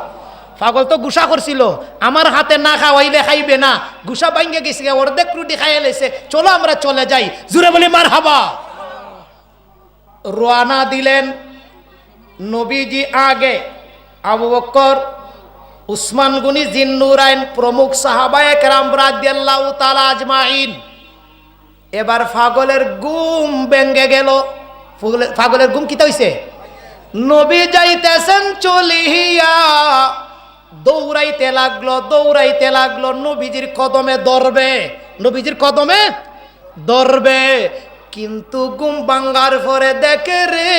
পাগল তো গুসা করছিল, আমার হাতে না খাওয়াইলে খাইবে না। গুসা ভাঙ্গিয়ে গেছি, অর্ধেক রুটি খাইয়ে লেছে। চলো আমরা চলে যাই। জুড়ে বলি মারহাবা। রওনা দিলেন। নবীজি আগে, আবু বকর, উসমান গনি জিন্নুরাইন প্রমুখ সাহাবায়ে কেরাম রাদিয়াল্লাহু তাআলা আজমাইন। এবার পাগলের ঘুম ভেঙে গেল। পাগলের ঘুম কিতা হইছে? নবী যাইতেছেন চলিয়া, দৌড়াইতে লাগলো, নবীজির কদমে ধরবে, নবীজির কদমে ধরবে। কিন্তু ঘুম ভাঙ্গার পরে দেখে রে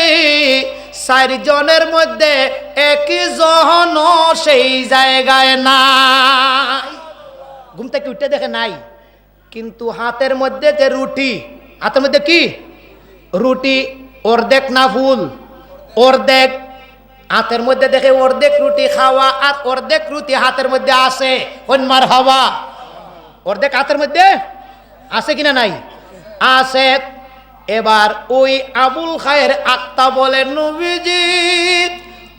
4 জনের মধ্যে একই জন সেই জায়গায় নাই। ঘুম থেকে উঠে দেখে নাই, কিন্তু হাতের মধ্যে যে রুটি, হাতের মধ্যে কি রুটি, অর্ধেক না ফুল, অর্ধেক হাতের মধ্যে দেখে অর্ধেক রুটি খাওয়া, আর অর্ধেক রুটি হাতের মধ্যে আছে। মার হাওয়া, অর্ধেক হাতের মধ্যে আছে কিনা নাই? আছে। এবার ওই আবুল খায়ের আত্মা বলে, নবীজি,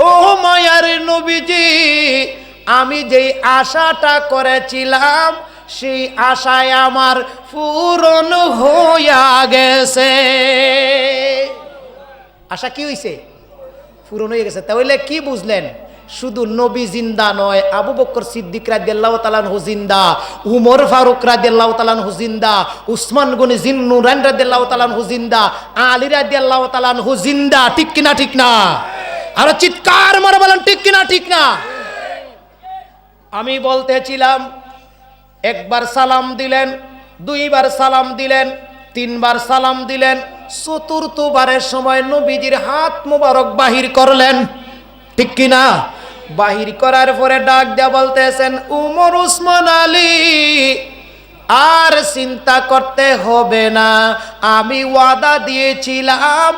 ও মায়ার নবীজি, আমি যেই আশাটা করেছিলাম সেই আশায় আমার পূরণ হইয়া গেছে। আশা কি হইছে? পূরণ হয়ে গেছে। তাহলে কি বুঝলেন? শুধু নবী জিন্দা নয়, আবু বকর সিদ্দিক রাদিয়াল্লাহু তাআলা আনহু জিন্দা, উমর ফারুক রাদিয়াল্লাহু তাআলা আনহু জিন্দা, উসমান গনি জিন্নুরাইন রাদিয়াল্লাহু তাআলা আনহু জিন্দা, আলী রাদিয়াল্লাহু তাআলা আনহু জিন্দা। ঠিক কিনা? ঠিক না? আর চিৎকার মারে বলেন ঠিক কিনা? ঠিক না? আমি বলতেছিলাম, একবার সালাম দিলেন, 2 বার সালাম দিলেন, 3 বার সালাম দিলেন, 4th বারের সময় নবীজির হাত মোবারক বাহির করলেন। ঠিক কিনা? বাহির করার পরে ডাক দেয়া বলতেছেন, উমর, উসমান, আলী, আর চিন্তা করতে হবে না, আমি ওয়াদা দিয়েছিলাম,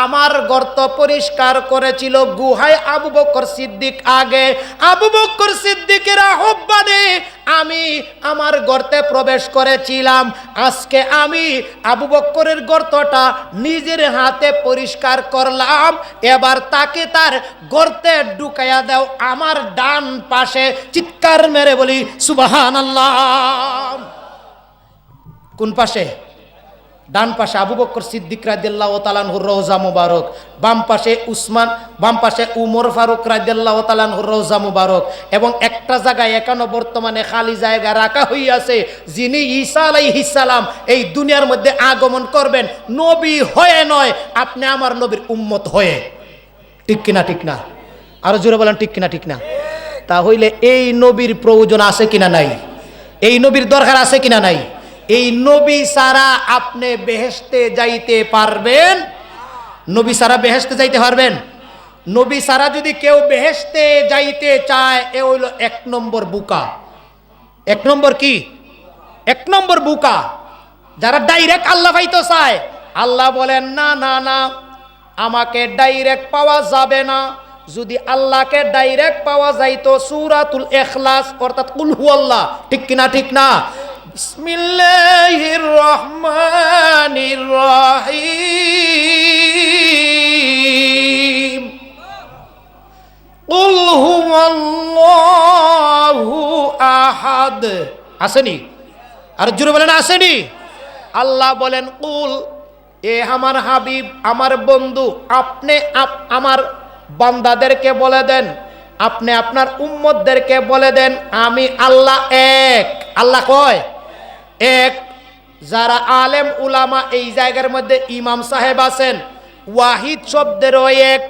আমার গর্ত পরিষ্কার করেছিল গুহায় আবু বকর সিদ্দিক আগে, আবু বকর সিদ্দিকের আহ্বানে আমি আমার গর্তে প্রবেশ করেছিলাম। আজকে আমি আবু বকরের গর্তটা নিজের হাতে পরিষ্কার করলাম, এবার তাকে তার গর্তে ঢুকাইয়া দাও আমার ডান পাশে। চিৎকার মেরে বলি সুবহানাল্লাহ। কোন পাশে? ডান পাশে আবু বকর সিদ্দিক রাদিয়াল্লাহু তাআলা আনহুর রওজা মুবারক, বাম পাশে উসমান, বাম পাশে উমর ফারুক রাদিয়াল্লাহু তাআলা আনহুর রওজা মুবারক। এবং একটা জায়গায় এখনো বর্তমানে খালি জায়গা রাখা হইয়াছে, যিনি ঈসা আলাইহিস সালাম এই দুনিয়ার মধ্যে আগমন করবেন নবী হয়ে নয়, আপনি আমার নবীর উম্মত হয়ে। ঠিক কিনা? ঠিক না? আরো জোরে বলেন ঠিক কিনা? ঠিক না? তাহলে এই নবীর প্রয়োজন আছে কিনা নাই? এই নবীর দরকার আছে কিনা নাই? এই নবী ছাড়া আপনি বেহেশতে যাইতে পারবেন? নবী ছাড়া বেহেশতে যাইতে পারবেন? নবী ছাড়া যদি কেউ বেহেশতে যাইতে চায়, এ হইল 1 নম্বর বুকা। 1 নম্বর কি? 1 নম্বর বুকা। যারা ডাইরেক্ট আল্লাহ পাইতে চায়, আল্লাহ বলেন না না না, আমাকে ডাইরেক্ট পাওয়া যাবে না। যদি আল্লাহকে ডাইরেক্ট পাওয়া যাইতো সূরাতুল ইখলাস অর্থাৎ কুল হুয়াল্লাহ। ঠিক কিনা? ঠিক না? বিসমিল্লাহির রহমানির রহিম, কুল হুয়াল্লাহু আহাদ। আসেনি? আর জোরে বলেন আসেনি? আল্লাহ বলেন, কুল, এ আমার হাবিব, আমার বন্ধু, আপনি আমার বান্দাদেরকে বলে দেন, আপনি আপনার উম্মতদেরকে বলে দেন, আমি আল্লাহ এক। আল্লাহ কয় এক। যারা আলেম উলামা এই জায়গার মধ্যে ইমাম সাহেব আছেন, ওয়াহিদ শব্দেরও এক,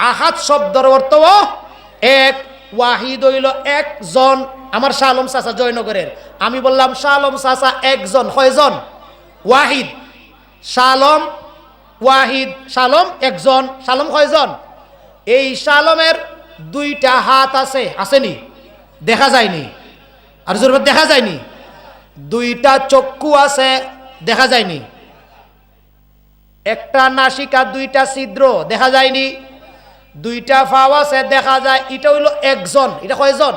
আহাদ শব্দের অর্থও এক। ওয়াহিদ হইল একজন। আমার শাহ আলম চাচা জয়নগরের, আমি বললাম শাহ আলম চাচা একজন, কয়জন? ওয়াহিদ। শাহ আলম ওয়াহিদ, শাহ আলম একজন। শাহ আলম কয়জন? এই শাহ আলমের 2টা হাত আছে, আসেনি? দেখা যায়নি? আর জোর দেখা যায়নি? 2টা চক্ষু আছে, দেখা যায়নি? একটা নাসিকা, 2টা ছিদ্র, দেখা যায়নি? 2টা ফাও আছে, দেখা যায়। এটা হইল একজন। এটা কয়জন?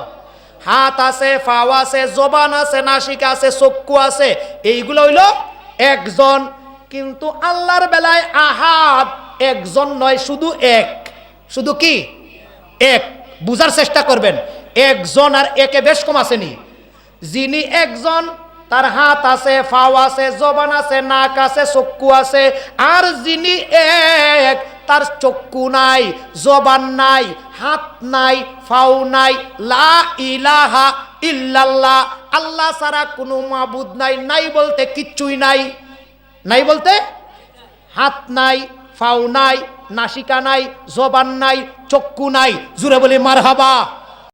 হাত আছে, ফাও আছে, জবান আছে, নাসিকা আছে, চক্ষু আছে, এইগুলো হইল একজন। কিন্তু আল্লাহর বেলায় আহাদ একজন নয়, শুধু এক। শুধু কি? এক। বুঝার চেষ্টা করবেন, একজন আর একে বেশ কম আসেনি। যিনি একজন, তার হাত আছে, ফাও আছে, জবান আছে, নাক আছে, চক্ষু আছে। আর যিনি এক, তার চক্ষু নাই, জবান নাই, হাত নাই, ফাও নাই। লা ইলাহা ইল্লাল্লাহ, আল্লাহ ছাড়া কোনো মাবুদ নাই। নাই বলতে কিচ্ছুই নাই। নাই বলতে হাত নাই, ফাও নাই, নাসিকা নাই, জবান নাই, চক্ষু নাই, জুড়ে বলি মারহাবা।